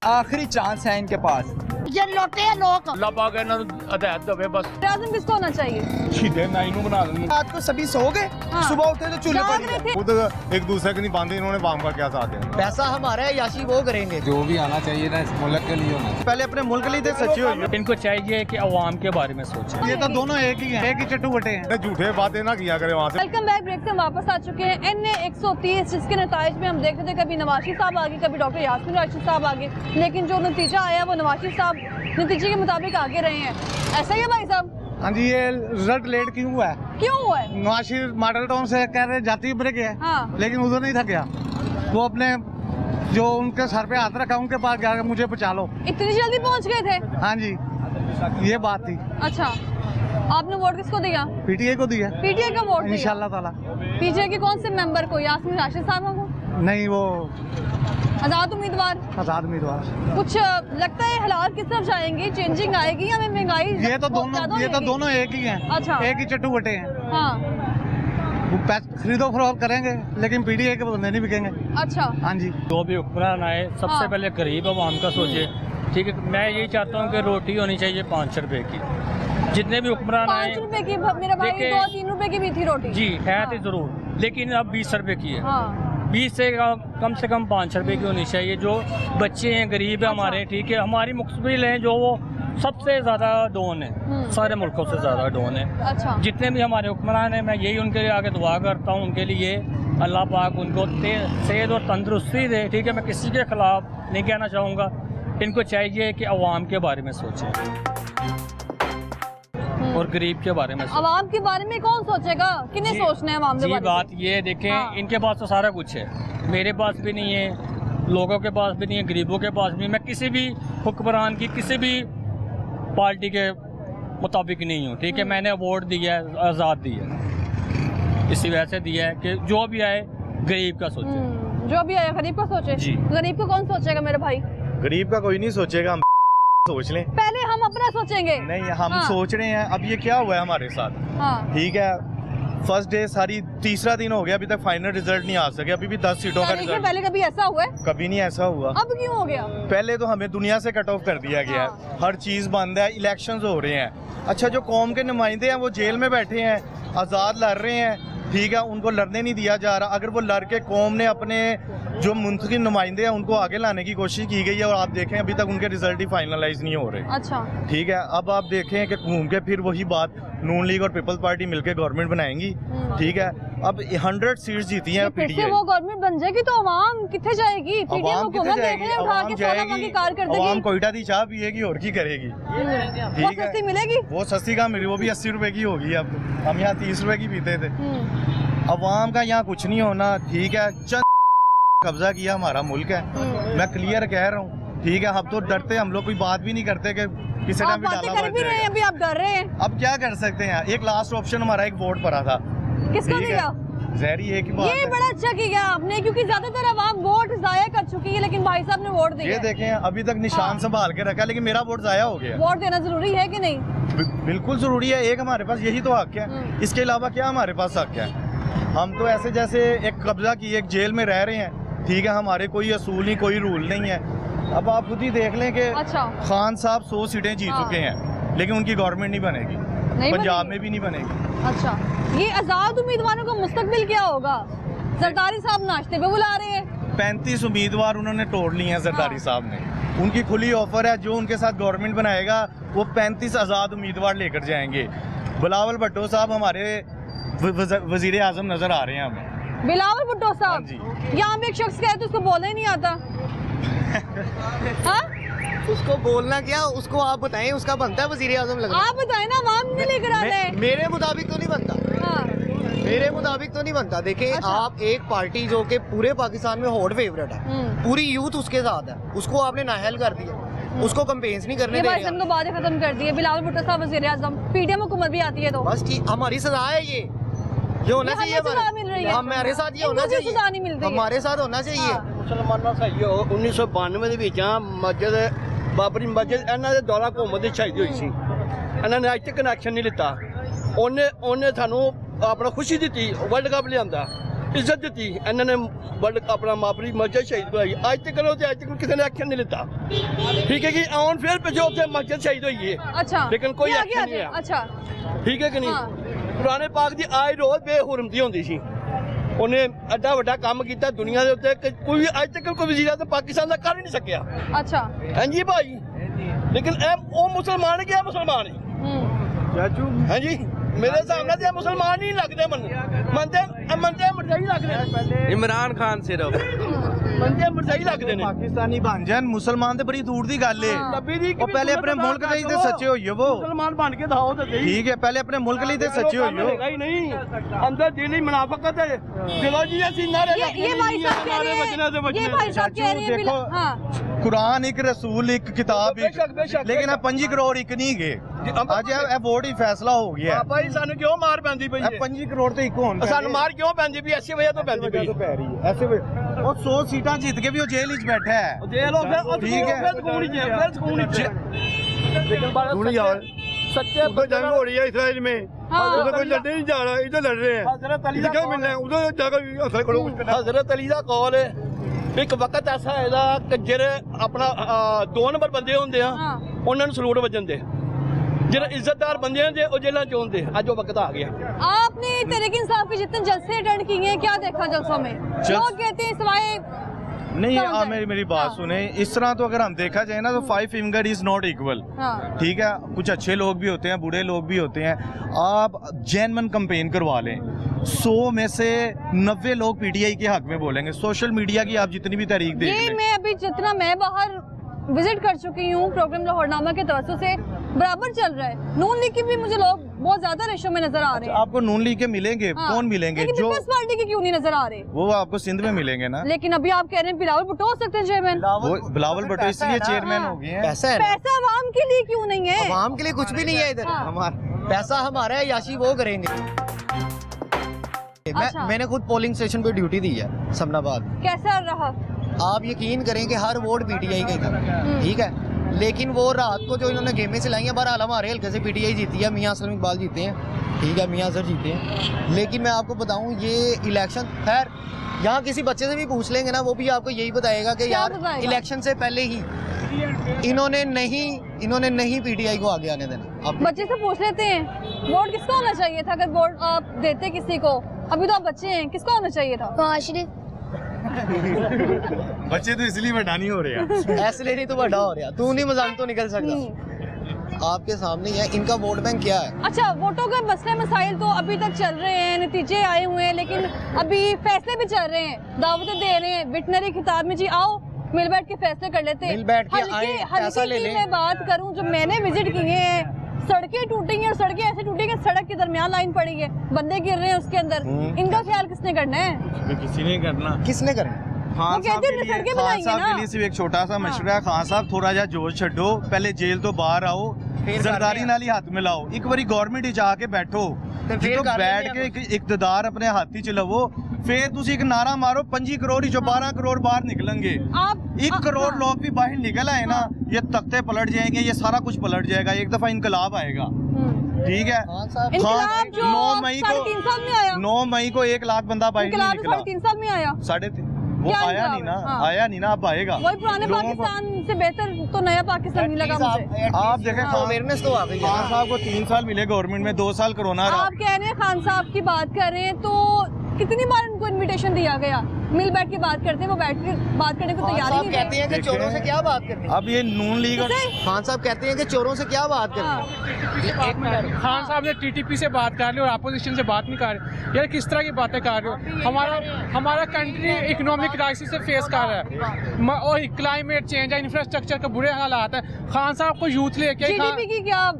आखिरी चांस है इनके पास। ये लौटे हैं लोग। अल्लाह पाक इन्हां नूं हिदायत देवे बस। आज़म किसको होना चाहिए? शहीदे नाई नूं बना देन। रात को सभी सो गए, हाँ। सुबह उठे तो चूल्हे जाग पर रहे थे। खुद एक दूसरे के नहीं बांधे, इन्होंने वाम का क्या साथ है? पैसा हमारा है, याशी वो करेंगे। जो भी आना चाहिए ना इस मुल्क के लिए होना चाहिए। पहले अपने मुल्क के लिए थे सच्ची हुई। इनको चाहिए कि अवाम के बारे में सोचें। ये तो दोनों एक ही हैं, एक ही चट्टू बटे हैं। झूठे बातें ना किया करे वहाँ से। Welcome back. ब्रेक से हम वापस आ चुके हैं। NA 130 जिसके नताइज में हम देख रहे थे, कभी नवाशी साहब आगे, कभी डॉक्टर यास्मीन राशिद साहब आगे, लेकिन जो नतीजा आया वो नवाशी साहब नतीजे के मुताबिक आगे रहे हैं। ऐसा ही है भाई साहब? हाँ जी, ये रिजल्ट लेट क्यों हुआ है? क्यों हुआ है? नवाशी मॉडल टाउन से कह रहे जाती ब्रेक है, हाँ। लेकिन उधर नहीं था गया। वो अपने जो उनके सर पे हाथ रखा उनके पास गया, मुझे बचा लो। इतनी जल्दी पहुंच गए थे? हाँ जी, ये बात थी। अच्छा, आपने वोट किसको दिया? पीटीए को दिया पीटीए का वोट दिया? इंशाल्लाह ताला। पीटीए के कौन से मेंबर को? यास्मीन राशिद साहब को? नहीं, वो आजाद उम्मीदवार। आजाद उम्मीदवार। कुछ लगता है हालात किस तरफ जाएंगे? चेंजिंग आएगी या महंगाई? ये तो दोनों एक ही हैं। अच्छा। एक ही चट्टू बटे हैं। हाँ, वो खरीदो फरोख्त करेंगे लेकिन पीटीए के बंदे नहीं बिकेंगे। अच्छा। हाँ जी, जो भी हुक्मरान आए सबसे हाँ। पहले गरीब अवाम का सोचे। ठीक है, मैं यही चाहता हूँ कि रोटी होनी चाहिए 5 रुपए की। जितने भी हुक्मरान आए 5 रुपए की, मेरा भाई देखिए- 2-3 रुपए की भी थी रोटी। जी है तो जरूर, लेकिन अब 20 रुपए की है। हाँ, 20 से कम 5 रुपए की होनी चाहिए। जो बच्चे हैं गरीब है हमारे, ठीक है, हमारी मुस्तबिल हैं जो वो सबसे ज़्यादा डोन है, सारे मुल्कों से ज़्यादा डोन है। अच्छा। जितने भी हमारे हुक्मरान हैं, मैं यही उनके लिए आगे दुआ करता हूँ, उनके लिए अल्लाह पाक उनको सेहत और तंदुरुस्ती दे। ठीक है, मैं किसी के खिलाफ नहीं कहना चाहूँगा। इनको चाहिए कि अवाम के बारे में सोचें और गरीब के बारे में सोचें। आवाम के बारे में कौन सोचेगा? किन्हें जी- सोचना है आवाम के जी बारे में? बात ये देखें, हाँ। इनके पास तो सारा कुछ है, मेरे पास भी नहीं है, लोगों के पास भी नहीं है, गरीबों के पास भी। मैं किसी भी हुक्मरान की किसी भी पार्टी के मुताबिक नहीं हूँ, ठीक है। मैंने वोट दिया है, आज़ाद दिया है, इसी वजह से दिया है कि जो भी आए गरीब का सोचे। जो भी आया गरीब का सोचे जी। गरीब को कौन सोचेगा मेरे भाई? गरीब का कोई नहीं सोचेगा, हम सोच लें। पहले हम अपना सोचेंगे। नहीं, हम हाँ। सोच रहे हैं। अब ये क्या हुआ है हमारे साथ, हाँ। ठीक है, फर्स्ट डे सारी तीसरा दिन हो गया, अभी तक फाइनल रिजल्ट नहीं आ सके, अभी भी 10 सीटों का रिजल्ट। पहले कभी ऐसा हुआ है? कभी नहीं ऐसा हुआ। अब क्यों हो गया? पहले तो हमें दुनिया से कट ऑफ कर दिया गया है, हर चीज बंद है, इलेक्शंस हो रहे हैं। अच्छा, जो कौम के नुमाइंदे हैं वो जेल में बैठे हैं, आज़ाद लड़ रहे हैं, ठीक है, उनको लड़ने नहीं दिया जा रहा। अगर वो लड़ के कौम ने अपने जो मुंतखब नुमाइंदे हैं उनको आगे लाने की कोशिश की गई है, और आप देखें अभी तक उनके रिजल्ट ही फाइनलाइज नहीं हो रहे। अच्छा, ठीक है, अब आप देखें कि घूम के फिर वही बात, नून लीग और पीपल्स पार्टी मिलकर गवर्नमेंट बनाएंगी, ठीक है। अब 100 सीट्स जीती हैं फिर से पीटीआई। वो गवर्नमेंट बन जाएगी तो अवाम कितने जाएगी? पीडीएम हुकूमत देख रहे हैं उठा के सोनावांगी कार कर देगी। आवाम कोयटा दी चाह पिएगी और की करेगी, वो सस्ती मिलेगी? वो सस्ती कहाँ मिली, वो भी 80 रुपए की होगी। अब हम यहाँ 30 रुपए की पीते थे। अवाम का यहाँ कुछ नहीं होना, ठीक है। चंद कब्जा किया हमारा मुल्क है, मैं क्लियर कह रहा हूँ, ठीक है। हम तो डरते, हम लोग कोई बात भी नहीं करते कि किसी आप टाइम भी बातें डाला कर भी रहे हैं, अभी आप डर रहे हैं। अब क्या कर सकते हैं। एक लास्ट ऑप्शन हमारा एक वोट पड़ा था, किसको ठीक है? दिया? जहरी एक ही बात ये है। बड़ा अच्छा किया आपने, क्योंकि ज्यादातर आवाम वोट जाया कर चुकी है, लेकिन भाई साहब ने वोट दिया। ये देखें, अभी तक निशान संभाल के रखा, लेकिन मेरा वोट जाया हो गया। वोट देना जरूरी है कि नहीं? बिल्कुल जरूरी है, एक हमारे पास यही तो हक है, इसके अलावा क्या हमारे पास हक है। हम तो ऐसे जैसे एक कब्जा की एक जेल में रह रहे हैं, ठीक है, हमारे कोई असूल नहीं, कोई रूल नहीं है। अब आप खुद ही देख लें कि अच्छा। खान साहब 100 सीटें जीत चुके हैं, लेकिन उनकी गवर्नमेंट नहीं बनेगी, पंजाब में भी नहीं बनेगी। अच्छा, ये आजाद उम्मीदवारों का मुस्तकबिल क्या होगा? जरदारी साहब नाश्ते पे बुला रहे हैं। 35 उम्मीदवार उन्होंने तोड़ लिए हैं जरदारी साहब ने, उनकी खुली ऑफर है, जो उनके साथ गवर्नमेंट बनाएगा वो 35 आज़ाद उम्मीदवार लेकर जाएंगे। बिलावल भुट्टो साहब हमारे वजीर आजम नजर आ रहे हैं हमें। बिलावल भुट्टो साहब, यहाँ पे एक शख्स कहे तो उसको बोलना ही नहीं आता। हाँ? उसको बोलना क्या, उसको आप बताएं, उसका बनता है वजीर आजम लगना। आप बताएं ना, आवाम ने लेकर आ रहे हैं। मेरे मुताबिक तो नहीं बनता। हाँ। मेरे मुताबिक तो नहीं बनता। देखिए, अच्छा। आप एक पार्टी जो कि पूरे पाकिस्तान में हॉट फेवरेट है, पूरी यूथ उसके साथ है, उसको आपने नाअहल कर दिया, उसको कैंपेन्स नहीं करने दे रहे। तो बातें खत्म कर दी है। बिलावल भुट्टो साहब वजीर आजम, पीडीएम हुकूमत भी आती है तो बस ठीक, हमारी सजा है ये होना चाहिए। हमारे साथ ये होना चाहिए, सजा नहीं मिलती, हमारे साथ होना चाहिए। मुसलमाना सही हो 1992 मस्जिद बाबरी मस्जिद ਇਹਨਾਂ ਦੇ ਦੌਰਾ ਘੁੰਮਣ ਦੀ ਚਾਹੀਦੀ ਹੋਈ ਸੀ, ਇਹਨਾਂ ਨੇ ਅੱਜ ਤੱਕ ਕਨੈਕਸ਼ਨ ਨਹੀਂ ਲਿੱਤਾ। ਉਹਨੇ ਸਾਨੂੰ ਆਪਣਾ ਖੁਸ਼ੀ ਦਿੱਤੀ, ਵਰਲਡ ਕੱਪ ਲਿਆਂਦਾ, ਇੱਜ਼ਤ ਦਿੱਤੀ, ਇਹਨਾਂ ਨੇ ਵਰਲਡ ਆਪਣਾ ਬਾਬਰੀ ਮਸਜਿਦ ਸ਼ਹੀਦ ਕਰਾਈ। ਅੱਜ ਤੱਕ ਕਿਸੇ ਨੇ ਐਕਸ਼ਨ ਨਹੀਂ ਲਿੱਤਾ, ਠੀਕ ਹੈ ਕਿ ਆਉਣ ਫਿਰ ਪਿੱਛੇ ਉੱਥੇ ਮਸਜਿਦ ਸ਼ਹੀਦ ਹੋਈ ਹੈ। अच्छा, लेकिन कोई एक्शन नहीं है। अच्छा, ठीक है कि नहीं? पुराने पाक ਦੀ ਆਏ ਰੋਜ਼ ਬੇਹੁਰਮਤੀ ਹੁੰਦੀ ਸੀ, ਉਹਨੇ ਐਡਾ ਵੱਡਾ ਕੰਮ ਕੀਤਾ ਦੁਨੀਆ ਦੇ ਉੱਤੇ ਕਿ ਕੋਈ ਅੱਜ ਤੱਕ ਕੋਈ ਵਜ਼ੀਰ ਆਜ਼ਮ ਪਾਕਿਸਤਾਨ ਦਾ ਕਰ ਹੀ ਨਹੀਂ ਸਕਿਆ। अच्छा, ਹਾਂਜੀ ਭਾਈ, ਲੇਕਿਨ ਉਹ ਮੁਸਲਮਾਨ ਕਿਹਾ ਮੁਸਲਮਾਨ ਹੈ ਚਾਚੂ। ਹਾਂਜੀ, ਮੇਰੇ ਹਿਸਾਬ ਨਾਲ ਤੇ ਮੁਸਲਮਾਨ ਨਹੀਂ ਲੱਗਦੇ, ਮੰਨਦੇ ਮਰਜ਼ਾਈ ਲੱਗਦੇ। इमरान खान सिर्फ ਮੰਨਦੇ ਮਰਜ਼ਾਈ ਲੱਗਦੇ ਨੇ। पाकिस्तानी बन जान, मुसलमान तो बड़ी दूर दी गल है। ਉਹ पहले अपने मुल्क ਲਈ ਤੇ सच्चे होइए वो, ਮੁਸਲਮਾਨ ਬਣ ਕੇ ਦਿਖਾਓ ਤੇ ਸਹੀ। ठीक है, पहले अपने मुल्क ਲਈ ਤੇ सच्चे होइए। ਹੈਗਾ ਹੀ ਨਹੀਂ, ਅੰਦਰ ਦਿਲੀ ਮੁਨਾਫਕਤ ਹੈ। ਦਿਲੋਂ ਜੀ ਅਸੀਂ ਨਾਰੇ ये भाई साहब कह रहे हैं, ये भाई साहब कह रहे हैं देखो, हाँ। कुरान एक रसूल एक किताब एक, लेकिन 5 करोड़ एक नहीं गए। ਅੱਜ ਇਹ ਵੋਟ ਹੀ ਫੈਸਲਾ ਹੋ ਗਿਆ। ਪਾਪਾ ਜੀ ਸਾਨੂੰ ਕਿਉਂ ਮਾਰ ਪੈਂਦੀ ਪਈ ਹੈ? 5 ਕਰੋੜ ਤੇ ਇੱਕ ਹੋਣ ਸਾਨੂੰ ਮਾਰ ਕਿਉਂ ਪੈਂਦੀ ਪਈ? ਐਸੀ ਵਜ੍ਹਾ ਤੋਂ ਪੈਂਦੀ ਪਈ ਪੈ ਰਹੀ ਹੈ, ਐਸੇ ਉਹ 100 ਸੀਟਾਂ ਜਿੱਤ ਕੇ ਵੀ ਉਹ ਜੇਲ੍ਹ ਵਿੱਚ ਬੈਠਾ ਹੈ। ਜੇਲ੍ਹ ਹੋ ਗਿਆ, ਉਹ ਠੀਕ ਹੈ, ਫਿਰ ਸਕੂਨ ਹੀ ਜੇ, ਫਿਰ ਸਕੂਨ ही लेकिन सुनी जाओ, सच्चे उधर जंग हो रही है इसराइल में, उधर कोई लड़ने नहीं जा रहा, इधर लड़ रहे हैं। हजरत अली का मिल रहे हैं, उधर जाकर हौसला करो। हजरत अली का कौल है, एक वक्त ऐसा है कि ਜਿਹੜੇ ਆਪਣਾ 2 ਨੰਬਰ ਬੰਦੇ ਹੁੰਦੇ ਆ ਉਹਨਾਂ ਨੂੰ ਸਲੂਟ ਵੱਜਣ ਦੇ, ਜਿਹੜੇ ਇੱਜ਼ਤਦਾਰ ਬੰਦੇ ਹੁੰਦੇ ਉਹ ਜੇਲ੍ਹਾਂ ਚ ਹੁੰਦੇ। ਅੱਜ ਉਹ वक्त आ गया। आपने तहरीक इंसाफ के जितने जलसे अटेंड किए हैं, क्या देखा जलसों में? लोग कहते हैं सिवाय नहीं, आप मेरी बात सुने। इस तरह तो अगर हम देखा जाए ना तो 5 फिंगर इज नॉट इक्वल, ठीक है। कुछ अच्छे लोग भी होते हैं, बुरे लोग भी होते हैं। आप जेन्युइन कैंपेन करवा लें, 100 में से 90 लोग पीटीआई के हक में बोलेंगे। सोशल मीडिया की आप जितनी भी तहरीक देख लें, मैं अभी जितना मैं बाहर विजिट कर चुकी हूँ प्रोग्राम लाहौरनामा के तवज्जो से, बराबर चल रहा है। नून लीग की भी मुझे लोग बहुत ज्यादा रेशो में नजर आ रहे हैं। आपको नून लीग के मिलेंगे, हाँ। कौन मिलेंगे? लेकिन जो पीपल्स पार्टी के क्यों नहीं नजर आ रहे? वो आपको सिंध में मिलेंगे ना। लेकिन अभी आप कह रहे हैं बिलावल भुट्टो हो सकते हैं चेयरमैन। वो बिलावल भुट्टो इसलिए चेयरमैन हो गए हैं। पैसा है ना, पैसा आवाम के लिए क्यों नहीं है? आवाम के लिए कुछ भी नहीं है इधर। हाँ। हमारा पैसा हमारा है, याशी वो करेंगे। अच्छा। मैंने खुद पोलिंग स्टेशन पे ड्यूटी दी है समनाबाद। कैसा रहा? आप यकीन करें कि हर वोट पीटीआई का ही था, ठीक है, लेकिन वो रात को जो इन्होंने गेमें चलाई हैं, बहरहाल हमारे हल्के से पीटीआई जीती है, मियां असलम इकबाल जीते हैं, ठीक है, मियां अजहर जीते हैं। लेकिन मैं आपको बताऊं ये इलेक्शन, खैर यहाँ किसी बच्चे से भी पूछ लेंगे ना, वो भी आपको यही बताएगा कि क्या यार बताएगा? इलेक्शन से पहले ही इन्होंने नहीं पीटीआई को आगे आने देना। अब बच्चे से पूछ लेते हैं वोट किसको होना चाहिए था? अगर वोट आप देते किसी को, अभी तो आप बच्चे हैं, किसको होना चाहिए था? बच्चे तो इसलिए बड़ा नहीं हो रहे हैं। ऐसे नहीं तो बड़ा हो रहा, तू नहीं मजाक तो निकल सकता। आपके सामने ही है इनका वोट बैंक क्या है। अच्छा, वोटों के मसले मसाइल तो अभी तक चल रहे हैं, नतीजे आए हुए हैं, लेकिन अभी फैसले भी चल रहे हैं, दावतें दे रहे हैं। विटनरी खिताब में जी आओ मिल बैठ के फैसले कर लेते हैं। मिल बैठ के आएं, पैसा ले की लें। मैं बात करूं, जो मैंने विजिट किए हैं, सड़कें टूटी हैं और सड़कें ऐसे टूटी हैं कि सड़क के दरमियान लाइन पड़ी है, बंदे गिर रहे हैं उसके अंदर। इनका ख्याल किसने करना है? किसी ने करना। किसने करना? वो कहते हैं सड़कें बनाएंगे साहब ना। के लिए सिर्फ एक छोटा सा मशवरा है, खान साहब थोड़ा जा जोश छड्डो, पहले जेल तो बाहर आओ, सरदारी नाल ही हाथ मिलाओ, एक बारी गवर्नमेंट ही जाके बैठो, जो बैठ के इकतदार अपने हाथी च लवो, फिर तुसी एक नारा मारो 25 करोड़ ही जो 12 करोड़ बाहर निकलेंगे। आप 1 करोड़ लोग भी बाहर निकल आए ना, ये तख्ते पलट जाएंगे, ये सारा कुछ पलट जाएगा, एक दफा इनकलाब आएगा। ठीक है, इनकलाब जो 9 मई को 3.5 साल में आया, 9 मई को 1 लाख बंदा बाहर नहीं इनकलाब निकला। 3.5 साल में आया, 3.5 वो क्या आया इनकलाब नहीं ना, है? हाँ। आया नहीं ना, अब आएगा। वही पुराने लोगों को- पाकिस्तान से बेहतर तो नया पाकिस्तान नहीं लगा मुझे। आप देखें अवेयरनेस तो आ गई है। खान साहब को 3 साल मिले गवर्नमेंट में, 2 साल कोरोना रहा। आप कह रहे हैं खान साहब की बात कर रहे हैं, तो कितनी बार इनको इनविटेशन दिया गया? मिल बैठ के बात करते हैं, वो बैठ के बात करने को तैयार ही नहीं कहते हैं कि चोरों से क्या बात करनी। अब ये नून लीग और खान साहब कहते हैं कि चोरों से क्या बात करनी। खान साहब ने टीटीपी से बात कर ली और अपोजिशन से बात नहीं कर रहे। यार किस तरह की बातें कर रहे हो? हमारा कंट्री इकोनॉमिक क्राइसिस से फेस कर रहा है और क्लाइमेट चेंज है, इंफ्रास्ट्रक्चर के बुरे हालात है। खान साहब को यूथ लेके जीडीपी की क्या?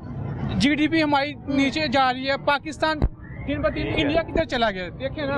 जीडीपी हमारी नीचे जा रही है। पाकिस्तान दिन ब दिन इंडिया किधर चला गया, देखे ना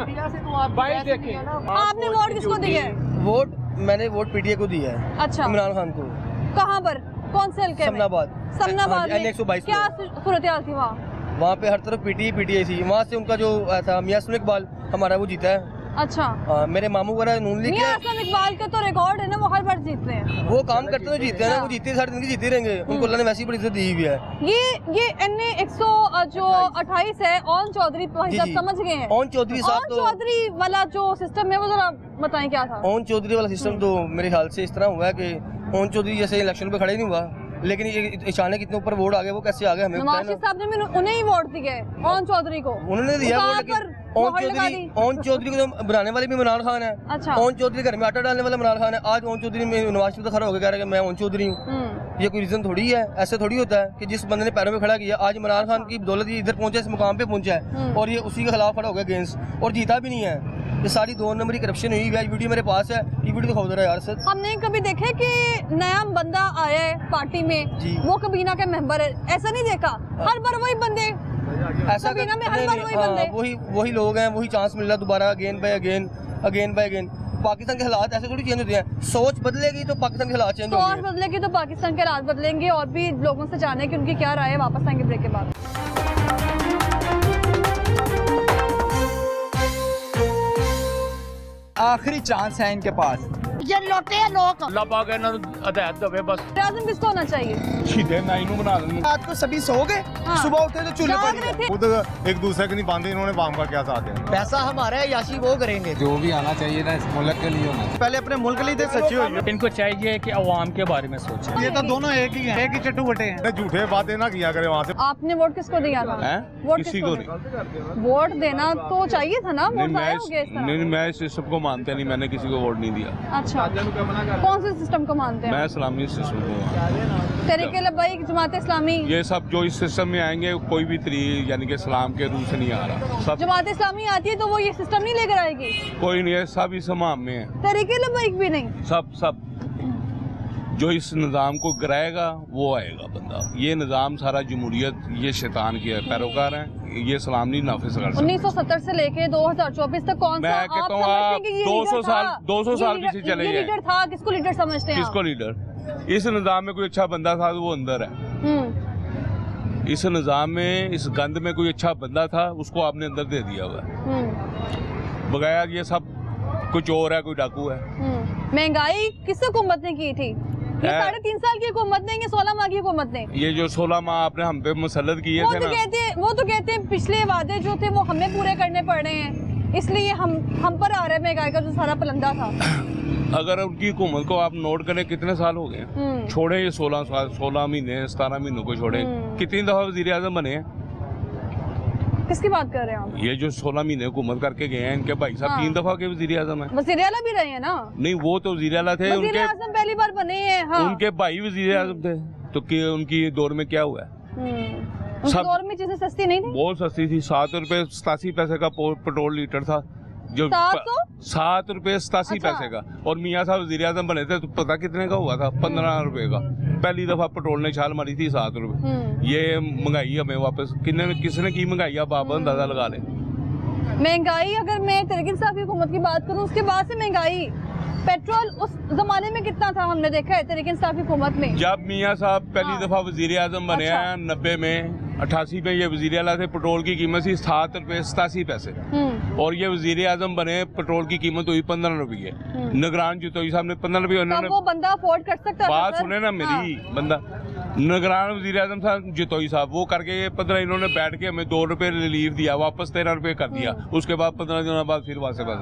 बाइक देखे। आपने वोट किसको दिया है? वोट मैंने वोट पीटीआई को दिया है, अच्छा, इमरान खान को। कहाँ पर? कौन से हल्के में? समनाबाद। समनाबाद में N122 क्या सूरत हाल थी वहाँ पे? हर तरफ पीटीआई थी। वहाँ से उनका जो था मियां असलम इकबाल हमारा, वो जीता है। अच्छा, मेरे मामू वगैरह नून लीग मियां के, असलम इकबाल का तो रिकॉर्ड है ना, वो हर बार जीतते हैं। वो काम करते हुए जीते हैं ना, वो जीते सारी जिंदगी जीते रहेंगे। उनको अल्लाह ने वैसी बड़ी इज्जत दी हुई है। ये NA 128 है, ओन चौधरी भाई साहब समझ गए हैं। ओन चौधरी साहब ओन तो चौधरी वाला जो सिस्टम है वो जरा बताएं क्या था? ओन चौधरी वाला सिस्टम तो मेरे ख्याल से इस तरह हुआ है कि ओन चौधरी जैसे इलेक्शन पे खड़े नहीं हुआ, लेकिन ये अचानक इतने ऊपर वोट आ गए, वो कैसे आ गए हमें नवाज बताएं शरीफ ना। साहब ने भी उन्हें ही वोट दिए, ओन चौधरी को उन्होंने दिया वहाँ वोट, लेकिन पर ओन चौधरी को तो बनाने वाले भी इमरान खान है। अच्छा, ओन चौधरी घर में आटा डालने वाला इमरान खान है। आज ओन चौधरी में नवाज शरीफ तो खड़ा होकर कह रहा है कि मैं ओन चौधरी हूँ। ये कोई रीजन थोड़ी है, ऐसे थोड़ी होता है कि जिस बंदे ने पैरों में खड़ा किया, आज इमरान खान की बदौलत ये इधर पहुंचा, इस मुकाम पे पहुंचा है, और ये उसी के खिलाफ खड़ा हो गया अगेंस्ट, और जीता भी नहीं है। ये सारी 2 नंबरी करप्शन हुई है। वीडियो मेरे पास है, ये वीडियो दिखाओ जरा यार सर। हमने कभी देखे कि नया बंदा आया है पार्टी में, वो कबीना के मेंबर है, ऐसा नहीं देखा। हर बार वही बंदे, ऐसा कबीना में हर बार वही बंदे, वही लोग हैं, वही चांस मिल रहा है दोबारा, अगेन बाय अगेन। पाकिस्तान के हालात ऐसे थोड़ी चेंज होते हैं। सोच बदलेगी तो पाकिस्तान के हालात चेंज सोच होंगे। बदलेगी तो पाकिस्तान के हालात बदलेंगे। और भी लोगों से जाने की उनकी क्या राय है, वापस आएंगे ब्रेक के बाद। आखिरी चांस है इनके पास। ये लोटे हैं लोग। अल्लाह पाक इन्हां नूं हिदायत देवे बस। आज़म किसको होना चाहिए? सीधे नाई नूं बना देंगे। रात को सभी सो गए, हाँ। सुबह उठे तो चूल्हे जाग पर रहे थे। खुद एक दूसरे के नहीं बांधे, इन्होंने वाम का क्या साथ है। पैसा हमारा है, याशी वो करेंगे। जो भी आना चाहिए ना इस मुल्क के लिए होना चाहिए। पहले अपने मुल्क के लिए थे, सच्ची हुई। इनको चाहिए कि अवाम के बारे में सोचें। ये तो दोनों एक ही हैं, एक ही चट्टू बटे हैं। झूठे बातें ना किया करे वहाँ से। आपने वोट किसको दिया था? वोट किसको दिया? वोट देना तो चाहिए था ना, वोट आया हो गया इस तरह। नहीं, मैं इस सिस्टम को मानते नहीं, मैंने किसी को वोट नहीं दिया। अच्छा, कौन से सिस्टम को मानते हैं? मैं इस्लामी सिस्टम को। तरीके लब्बाइक जमात इस्लामी, ये सब जो इस सिस्टम में आएंगे, कोई भी यानी कि इस्लाम के रूल से नहीं आ रहा। सब जमात इस्लामी आती है तो वो ये सिस्टम नहीं लेकर आएगी। कोई नहीं है, सब इस हमाम में है। तरीके लब्बाइक भी नहीं। सब जो इस निज़ाम को गिराएगा वो आएगा बंदा। ये निज़ाम सारा जमहूरियत ये शैतान के पैरोकार हैं, ये सलाम नहीं नाफिज कर सकते। 1970 से लेके 2024 तक कौन सा मैं कहता हूँ आप 200 साल पीछे चले जाए। लीडर था, किसको लीडर समझते हैं? किसको लीडर? इस निज़ाम में कोई अच्छा बंदा था तो वो अंदर है। इस निज़ाम में, इस गंद में कोई अच्छा बंदा था, उसको आपने अंदर दे दिया हुआ है। बगैर ये सब कोई चोर है, कोई डाकू है। महंगाई किस हुकूमत ने की थी? ये 3.5 साल की हुकूमत ने, ये 16 माह की हुकूमत ने? ये जो 16 माह आपने हम पे मुसल्लत किए थे ना, वो तो कहते हैं पिछले वादे जो थे वो हमें पूरे करने पड़ रहे हैं, इसलिए हम पर आ रहा है महंगाई का जो सारा पलंदा था। अगर उनकी हुकूमत को आप नोट करें कितने साल हो गए छोड़े, ये 16 साल, 16 महीने 17 महीनों को छोड़े, कितनी दफा वजीर आजम बने हैं? किसकी बात कर रहे हैं आप? ये जो 16 महीने हुकूमत करके गए हैं, इनके भाई साहब 3 दफा के वजीर आजम है। वजीर आला भी रहे हैं ना? नहीं, वो तो वजीर आला थे, वजीर आजम पहली बार बने हैं। हाँ। उनके भाई वजीर आजम थे, तो उनकी दौर में क्या हुआ है? उस दौर में चीजें सस्ती नहीं थी? बहुत सस्ती थी। 7 रुपए 87 पैसे का पेट्रोल लीटर था, जो 7 रुपए 87 पैसे का। और मियाँ साहब वजीर आजम बने थे तो पता कितने का हुआ था? 15 रुपए का। पहली दफा पेट्रोल ने छाल मारी थी 7 रुपए। ये महंगाई हमें वापस किसने की महंगाई? अब आप अंदाजा लगा लें। महंगाई, अगर मैं तहरीक इंसाफ की हुकूमत की बात करूं, उसके बाद से महंगाई, पेट्रोल उस जमाने में कितना था हमने देखा है तहरीक इंसाफ की हुकूमत में? जब मियाँ साहब पहली दफा वजीर आजम बने हैं 90 में, 88 में ये वजीर आला थे, पेट्रोल की कीमत थी 7 रुपए 87 पैसे। और ये वजीर आजम बने, पेट्रोल की कीमत हुई 15 रुपये। निगरान जितोई साहब ने 15 रुपये, उन्होंने वो बंदा अफोर्ड कर सकता है? बात सुने ना मेरी। बंदा निगरान वजीर आजम साहब जितोई साहब, वो करके 15 इन्होंने बैठ के हमें 2 रुपये रिलीफ दिया, वापस 13 रुपये कर दिया। उसके बाद 15 दिनों बाद फिर वहां से बस।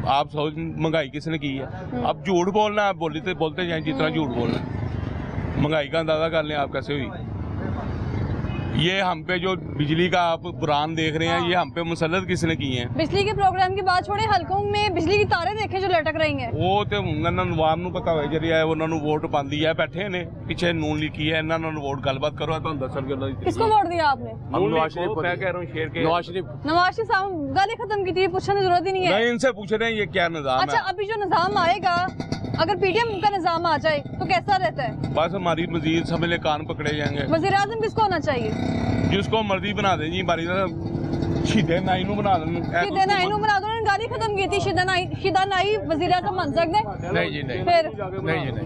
आप सोच महंगाई किसने की है? अब झूठ बोलना, आप बोलते जाए जितना झूठ बोलना। महंगाई का अंदाजा कर लें आप कैसे हुई। ये हम पे जो बिजली का आप बुरान देख रहे हैं, ये हम पे मुसल्लत किसने की है? बिजली के प्रोग्राम की बात छोड़े, हलकों में बिजली की तारें देखें जो लटक रही हैं। वो तो नवाब ਨੂੰ पता ਹੋਏ ਜਿਹੜੀ ਹੈ ਉਹਨਾਂ ਨੂੰ ਵੋਟ ਪਾਉਂਦੀ ਹੈ, बैठे ने पीछे नून लिखी है, ਇਹਨਾਂ ਨੂੰ वोट गलबात करो तो दसन के। किसको वोट दिया आपने? नवाज शरीफ को। मैं कह रहा हूँ शेर के नवाज शरीफ साहब गाली खत्म की थी, पूछने की जरूरत ही नहीं है। नहीं, इनसे पूछ रहे हैं ये क्या निजाम है। अच्छा, अभी जो निजाम आएगा, अगर पीटीएम का निजाम आ जाए तो कैसा रहता है? बस हमारी मजीद समझ कान पकड़े जाएंगे। वजीर आजम किसको होना चाहिए? जिसको मर्जी बना दे जी, बारी शीदे नाई नू बना दें। शीदे नाई नू बना दो। उन्होंने गाली खत्म की थी, शीदा नाई वजीर आजम बन सकते हैं? नहीं जी नहीं। फिर नहीं जी नहीं।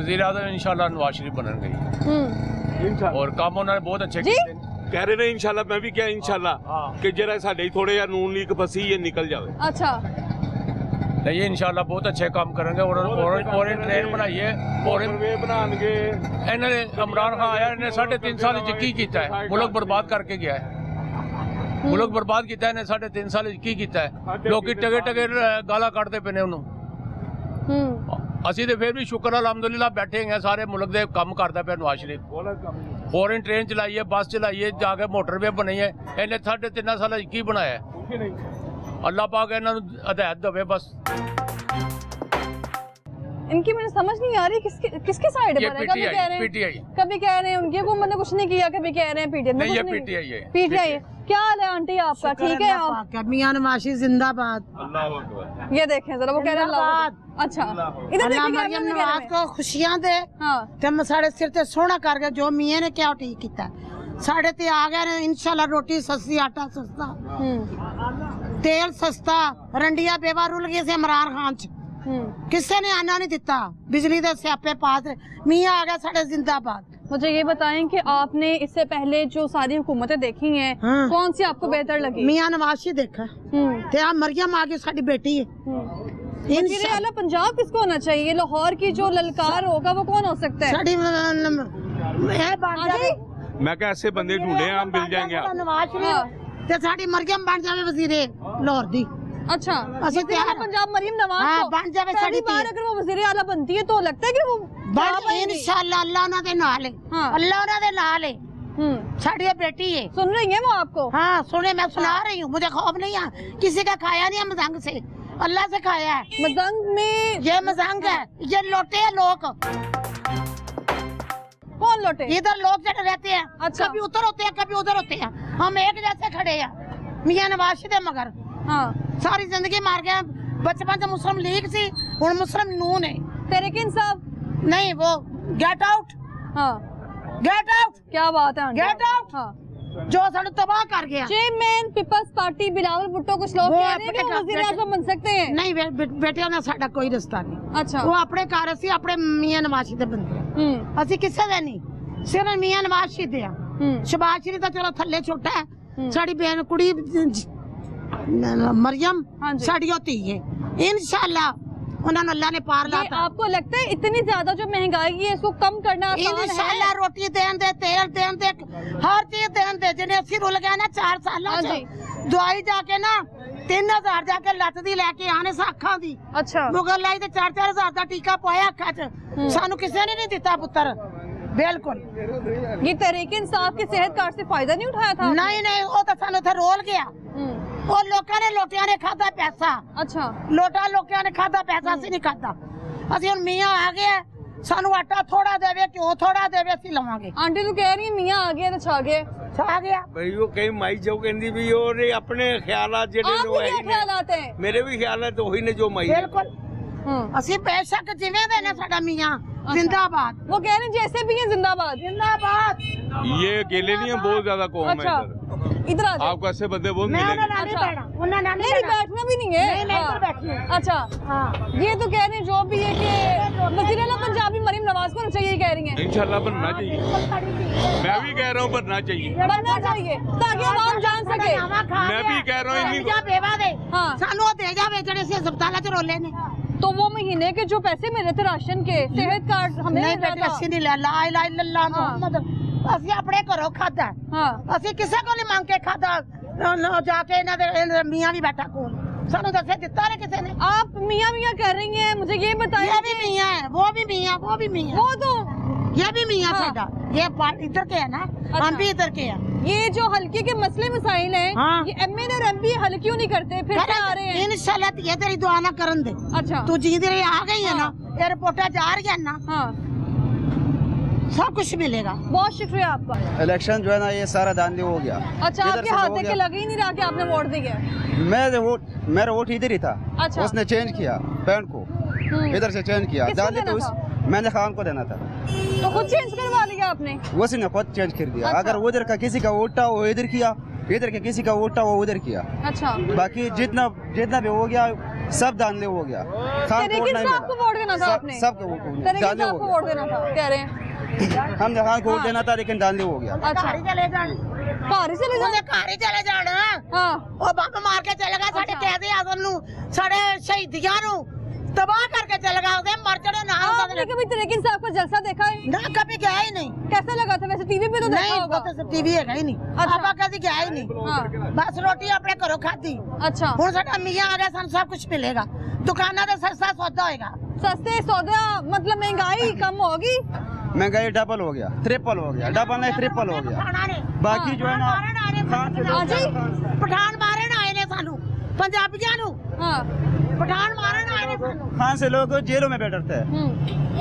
वजीर आजम इंशाल्लाह नवाज शरीफ बननगे और काम उन्होंने बहुत अच्छे किए। कह रहे ने इंशाल्लाह, मैं भी क्या इंशाल्लाह कि जरा साडे थोड़े या नून लीक फसी ये निकल जाए। अच्छा, नहीं इंशाल्लाह बहुत अच्छे काम करेंगे और ट्रेन बनाइए और बनाएंगे। इन्होंने इमरान खान आया, इन्हें 3.5 साल की किया है, मुल्क बर्बाद करके गया है। मुल्क बर्बाद किया इन्हें 3.5 साल की किया है। लोग टगे टगे गाला कटते पे ने उन्होंने। ਅਸੀਂ ਤੇ ਫਿਰ ਵੀ ਸ਼ੁਕਰ ਅਲਹਮਦੁਲਿਲਾ ਬੈਠੇ हैं ਸਾਰੇ ਮੁਲਕ ਦੇ ਕੰਮ ਕਰਦਾ ਪਿਆ ਨਵਾਜ਼ ਸ਼ਰੀਫ। ਫੋਰਨ ट्रेन चलाई है, बस चलाई है, जाके मोटरवे बनाई है। इन्हें 3.5 साल की बनाया है। अल्लाह पाक इन्होंने हदायत दे बस। इनकी मुझे समझ नहीं आ रही किसकी साइड है? कभी कह रहे हैं पीटीआई, कभी कह रहे हैं उनकी हुकूमत ने कुछ नहीं किया, कभी कह रहे हैं पीटीएम ने। ये पीटीआई है। पीटीआई है। क्या हाल है आंटी आपका? ठीक है आप? मियां नवाशी जिंदाबाद। ये देखें जरा, वो कह रहे हैं अच्छा इधर मरियम नवाज को खुशियां दे ते साढ़े सिर ते सोना कर गए। जो मियां ने क्या ठीक किया साढ़े ते आ गए। इंशाल्लाह रोटी सस्ती, आटा सस्ता, तेल सस्ता, रंडिया बेवा रुल गई से इमरान खान च किसी ने आना नहीं दिता। बिजली के स्यापे पास मियां आ गया साढ़े जिंदाबाद। मुझे ये बताएं कि आपने इससे पहले जो सारी हुकूमतें देखी हैं, कौन सी आपको बेहतर लगी? मियां नवाज देखा ते मरियम आ गई साड़ी बेटी है। इंशाल्लाह पंजाब किसको होना चाहिए? लाहौर की जो ललकार होगा वो कौन हो सकता है? मैं क्या ऐसे बंदे ढूंढे हम मिल जाएंगे। नवाज शरीफ साड़ी मरियम बन जावे वजीरे लाहौर दी। अच्छा, पंजाब मरियम नवाज बन जावे साड़ी बार अगर वो वजीर आला बनती है तो लगता है कि वो इंशाल्लाह अल्लाह उन्हां दे नाल है। अल्लाह उन्हां दे नाल है। साड़ी बेटी है। सुन रही है वो आपको? हाँ सुने, मैं सुना रही हूँ। मुझे खौफ नहीं है, किसी का खाया नहीं है मजंग से, अल्लाह से खाया है। मजंग में ये मजंग है, ये लोटे है लोग। कौन लोटे? इधर लोग जड़े रहते हैं। अच्छा। कभी उधर होते हैं, कभी उधर होते हैं। हम एक जैसे खड़े हैं। मियां नवाज शरीफ मगर सारी जिंदगी मार गया। बचपन से मुस्लिम लीग सी, हुण मुस्लिम नून है। तहरीक इंसाफ नहीं वो गेट आउट, हाँ गेट आउट, क्या बात है आंटी, गेट आउट, हाँ जो सानू तबाह कर गया। Chairman Peoples Party Bilawal Bhutto कुछ लोग कह रहे हैं कि वो वज़ीर आज़म बन सकते हैं। नहीं बेटिया ना साडा कोई रिश्ता नहीं। अच्छा वो अपने घर असी अपने मियां नवाज शरीफ दे बंदे असी किसे दे नहीं, सिर्फ मियां नवाज शरीफ दे आ। शहबाज शरीफ तो चलो थल्ले छोटा है, साडी बहन कुड़ी मरियम साडी होती है इंशाल्लाह उन्होंने अल्लाह ने पार लाता। आपको लगता है इतनी ज्यादा जो महंगाई है इसको कम करना आसान है? इंशाल्लाह रोटी देन दे, तेल देन दे, हर चीज देन दे। जिन्हें अस्सी रुल गया ना 4 साल दवाई जाके ना 3000 जाके लत दी लेके आने अखा दी। अच्छा मुगल लाई तो 4-4 हजार का टीका पाया अखा च, सानू किसी ने नहीं दिता पुत्र। बिल्कुल ये तहरीक इंसाफ के सेहत कार्ड से फायदा नहीं उठाया था? नहीं नहीं वो तो सानू थे रोल गया, वो लोगों ने लोटिया ने खाता पैसा। अच्छा लोटा लोगों ने खाता पैसा असी नहीं खाता। असी हुन मियां आ गए सानू आटा थोड़ा देवे क्यों थोड़ा देवे असी लवांगे। आंटी तो कह रही है मियां आ गया तो छा गया, छा गया भाई वो कहीं माई जो कहंदी भी और अपने ख्यालात जेडे आपके क्या ख्यालात हैं? मेरे भी ख्यालात वही ने जो माई। बिल्कुल असी बेशक जिवें देने साडा मियां जिंदाबाद। वो कह रहे जैसे भी है जिंदाबाद जिंदाबाद। ये अकेले नहीं है, बहुत ज्यादा कौम अच्छा, है इधर आ जाओ। आपको ऐसे बंदे बहुत मैं मिलेंगे। नहीं बैठना भी नहीं है। नहीं मैं इधर बैठी हूं। अच्छा ये तो कह रहे हैं जो भी है कि वज़ीर आला पंजाबी मरीम नवाज को चाहिए कह रही हैं। इंशाल्लाह बनना चाहिए, मैं भी कह रहा हूँ बनना चाहिए, बनना चाहिए ताकि आवाम जान सके। मैं भी कह रहा हूँ बेवा दे सानू दे जावे जेड़े से अस्पताल च रोले ने। तो वो महीने के जो पैसे मिले थे राशन के, सेहत कार्ड हमें नहीं बेटे अस्सी नहीं ला इलाहा इल्लल्लाह मुहम्मद ਅਸੀਂ ਆਪਣੇ ਘਰੋਂ ਖਾਦਾ। ਅਸੀਂ ਕਿਸੇ ਕੋਲ ਨਹੀਂ ਮੰਗ ਕੇ ਖਾਦਾ, जाके इन्होंने मियाँ भी बैठा कौन सानू दसे दिता ने किसी ने। आप मियाँ मियाँ कर रही हैं, मुझे ये बताइए। ये भी मियाँ है, वो भी मियाँ, वो भी मियाँ, वो तो ये भी मियाँ साडा, ये इधर के है ना। अच्छा। हम भी इधर के हैं। ये जो हल्के के मसले मसाइल हैं, ये एमएन और एमपी हल क्यों नहीं करते? फिर क्या आ रहे हैं? इंशाल्लाह ये तेरी दुआ ना करन दे। अच्छा तू जींदी रही आ गई है ना, ये रिपोर्टा जा रही है ना, सब कुछ मिलेगा। बहुत शुक्रिया आपका। इलेक्शन जो है ना ये सारा दांधे हो गया। अच्छा आपके हाथ के लग ही नहीं रहा कि आपने वोट दिया? मेरा वोट इधर ही था। अच्छा। उसने चेंज किया पैंट को, इधर से चेंज किया दांधे तो मैंने खान को देना था, तो खुद चेंज करवा लिया आपने? उसी ने खुद चेंज कर दिया। अच्छा। अगर उधर का किसी का वोट था वो इधर किया, इधर के किसी का वोट था वो उधर किया। अच्छा बाकी जितना भी हो गया सब दांधे हो गया। खान को वोट देना था आपने? सबको वोट देना था कह रहे हैं। हमने खान को वोट देना था लेकिन दांधे हो गया। अच्छा चले जाने चले जाना। हाँ वो बम मार के चले गए साडे कैदी आजम नु, साडे शहीदियां नु तबाह करके चले गए। उसे मर चढ़े ना। आपने कभी तहरीक इंसाफ का जलसा देखा है? ना कभी गया ही नहीं। कैसा लगा था वैसे? टीवी पे तो देखा होगा। नहीं तो टीवी है ही नहीं। आपा कभी गया ही नहीं। बस रोटी अपने घरों खाती। अच्छा हुन साडा मियां आ गया, सन सब कुछ मिलेगा। दुकाना ते सस्ता सौदा होएगा। सस्ते सौदा मतलब महंगाई कम होगी? महंगाई डबल हो गया, ट्रिपल हो गया, डबल नहीं ट्रिपल हो गया। बाकी जो है ना पठान मारन आए ने सानू पंजाबियां नु। पठान मारन आए ने सानू। खान से लोग जेलों में डरते हैं,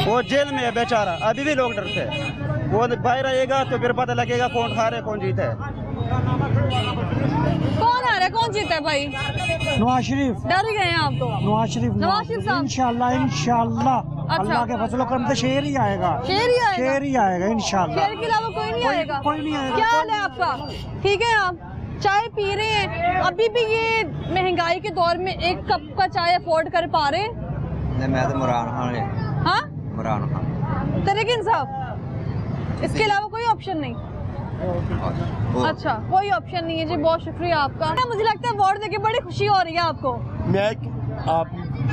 वो जेल में है बेचारा, अभी भी लोग डरते हैं। वो बाहर आएगा तो फिर पता लगेगा कौन हारे कौन जीता है। कौन आ रहा है कौन जीता है भाई? नवाज शरीफ। डर गए हैं आप तो? नवाज शरीफ साहब इंशाल्लाह अल्लाह के फजलो करम से शेर ही आएगा। शेर ही आएगा? शेर ही आएगा इंशाल्लाह। शेर के अलावा कोई नहीं आएगा? कोई नहीं आएगा। क्या हाल है आपका? ठीक है, आप चाय पी रहे हैं? अभी भी ये महंगाई के दौर में एक कप का चाय अफोर्ड कर पा रहे हैं? नहीं मैं तो इमरान खान है। हाँ इमरान खान। तहरीक इंसाफ, इसके अलावा कोई ऑप्शन नहीं? अच्छा कोई ऑप्शन नहीं है जी। बहुत शुक्रिया आपका। मुझे लगता है वोट देके बड़ी खुशी हो रही है आपको।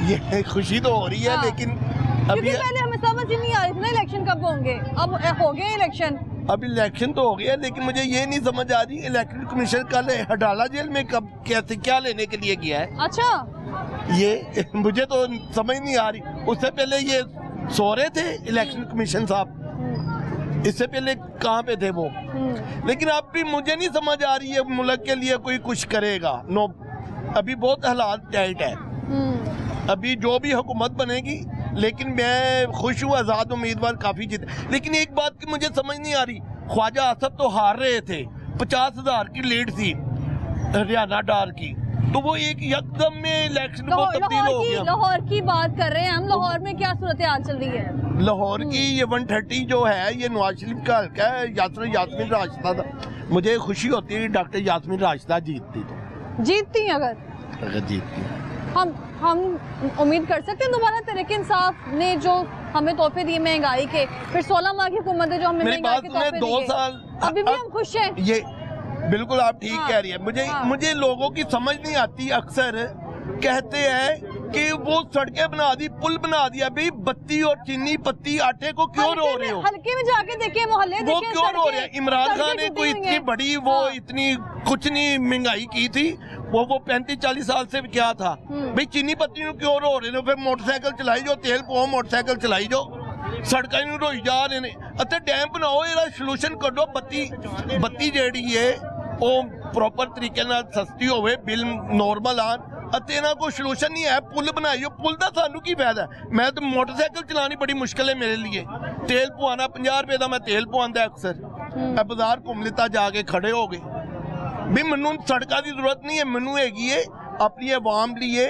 ये खुशी तो हो रही है लेकिन अभी पहले हमें समझ ही नहीं आ रही थी ना इलेक्शन कब होंगे। अब हो गए इलेक्शन। अब इलेक्शन तो हो गया लेकिन मुझे ये नहीं समझ आ रही इलेक्शन कमीशन कल हटाला जेल में कब कैसे क्या लेने के लिए गया है। अच्छा ये मुझे तो समझ नहीं आ रही। उससे पहले ये सो रहे थे इलेक्शन कमीशन साहब, इससे पहले कहाँ पे थे वो। लेकिन अब भी मुझे नहीं समझ आ रही है मुल्क के लिए कोई कुछ करेगा। नो अभी बहुत हालात टाइट है। अभी जो भी हुकूमत बनेगी, लेकिन मैं खुश हूँ आज़ाद उम्मीदवार काफ़ी जीते। लेकिन एक बात की मुझे समझ नहीं आ रही, ख्वाजा आसफ तो हार रहे थे, 50,000 की लीड थी हरियाणा डार की, तो वो एक यकदम में इलेक्शन को तब्दील हो गया। लाहौर की बात कर रहे हैं हम, लाहौर में क्या सूरत हाल चल रही है? लाहौर की ये 130 जो है ये नवाज शरीफ का हल्का है, यास्मीन राशिदा था। मुझे खुशी होती है कि डॉक्टर यास्मीन राशिदा जीतती अगर जीतती हम उम्मीद कर सकते हैं दोबारा तहरीक इंसाफ ने जो हमें तोहफे दिए महंगाई के, फिर 16 माह की हुकूमत है जो हमें महंगाई के तोहफे 2 दिए, साल अभी भी हम खुश हैं। ये बिल्कुल आप ठीक कह रही है। मुझे लोगों की समझ नहीं आती, अक्सर कहते हैं कि वो सड़कें बना दी, पुल बना दिया, भाई बत्ती और चीनी पत्ती आटे को क्यों रो रहे हो? हल्के में जाके देखिए, मोहल्ले वो क्यों रो रहे हैं? इमरान खान ने कोई इतनी बड़ी वो इतनी कुछ नहीं महंगाई की थी, वो 35-40 साल से क्या था भाई? चीनी पत्ती को क्यों रो रहे हो? फिर मोटरसाइकिल चलाई जो, तेल पाओ मोटरसाइकिल चलाई जो, सड़कें नहीं रोई जा रहे ने। अते डैम बनाओ, ये सोल्यूशन करो। बत्ती जेड़ी है वो प्रॉपर तरीके नाल सस्ती होवे, बिल नॉर्मल आन। अते ना कोई सोल्यूशन नहीं है। पुल बनाइयो, पुल का सानू की फायदा? मैं तो मोटरसाइकिल चलानी बड़ी मुश्किल है मेरे लिए। तेल पवाना 50 रुपए का मैं तेल पवांदा अक्सर। मैं बाजार घूम लेता, जाके खड़े हो गए भी मैनू सड़कों की जरूरत नहीं है, मैनू हैगी है अपनी आवाम लिए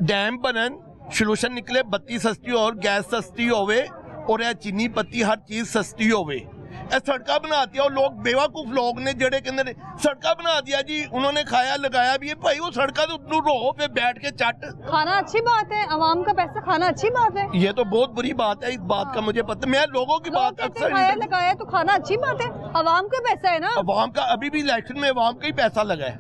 डैम बनन, सोल्यूशन निकले, बत्ती सस्ती और गैस सस्ती होवे और यह चीनी पत्ती हर चीज सस्ती होवे। सड़का बना दिया और लोग बेवकूफ लोग ने जड़े कहते सड़का बना दिया जी, उन्होंने खाया लगाया भी है भाई, वो सड़का तो उतनू रो पे बैठ के चट खाना अच्छी बात है, आवाम का पैसा खाना अच्छी बात है। ये तो बहुत बुरी बात है, इस बात का मुझे पता। मैं लोगों की बात अक्सर खाया लगाया तो खाना अच्छी बात है, आवाम का पैसा है ना। आवाम का अभी भी इलेक्शन में आवाम का ही पैसा लगा है,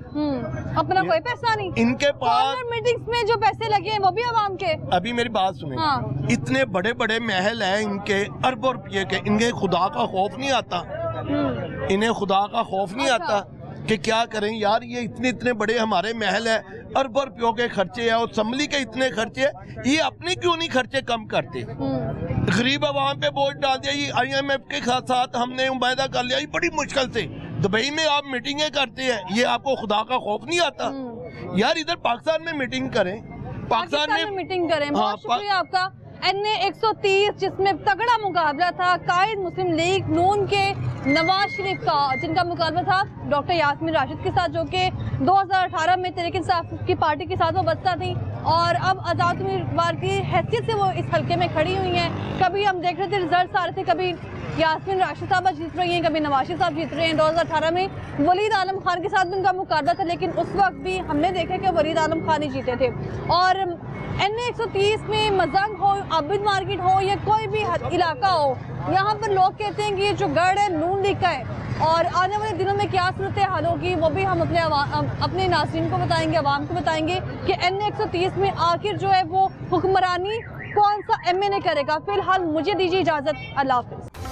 अपना कोई पैसा नहीं। इनके पास मीटिंग्स में जो पैसे लगे हैं वो भी आवाम के। अभी मेरी बात सुने, इतने बड़े बड़े महल है इनके, अरबों रुपये के, इनके खुदा का खौफ नहीं आता? इन्हें खुदा का खौफ नहीं आता कि क्या करें यार? ये इतने बड़े हमारे महल है, अरबों रुपयों के खर्चे है, और असम्बली के इतने खर्चे है, ये अपने क्यों नहीं खर्चे कम करते? गरीब आवाम पे बोझ डाल दिया। ये IMF के साथ हमने मुआहदा कर लिया, ये बड़ी मुश्किल से। दुबई में आप मीटिंगें करते हैं, ये आपको खुदा का खौफ नहीं आता? यार इधर पाकिस्तान में मीटिंग करें, पाकिस्तान में मीटिंग करें। बहुत शुक्रिया आपका। NA 130 जिसमें तगड़ा मुकाबला था कायद मुस्लिम लीग नून के नवाज शरीफ का, जिनका मुकाबला था डॉक्टर यास्मीन राशिद के साथ, जो कि 2018 में तहरीक इंसाफ की पार्टी के साथ वो बसता थी और अब आज़ाद उम्मीदवार की हैसियत से वो इस हल्के में खड़ी हुई हैं। कभी हम देख रहे थे रिजल्ट आ रहे थे, कभी यास्मीन राशिद साहब जीत रही हैं, कभी नवाज शरीफ साहब जीत रहे हैं। 2018 में वलीद आलम खान के साथ भी उनका मुकाबला था, लेकिन उस वक्त भी हमने देखा कि वलीद आलम खान ही जीते थे। और NA 130 में मजंग हो, आबिद मार्केट हो या कोई भी इलाका हो, यहाँ पर लोग कहते हैं कि ये जो गढ़ है नून लीग का है, और आने वाले दिनों में क्या सूरत हाल होगी वो भी हम अपने नाज़रीन को बताएंगे, आवाम को बताएंगे कि NA 130 में आखिर जो है वो हुक्मरानी कौन सा MNA करेगा। फिलहाल मुझे दीजिए इजाज़त, अल्लाह हाफ़िज़।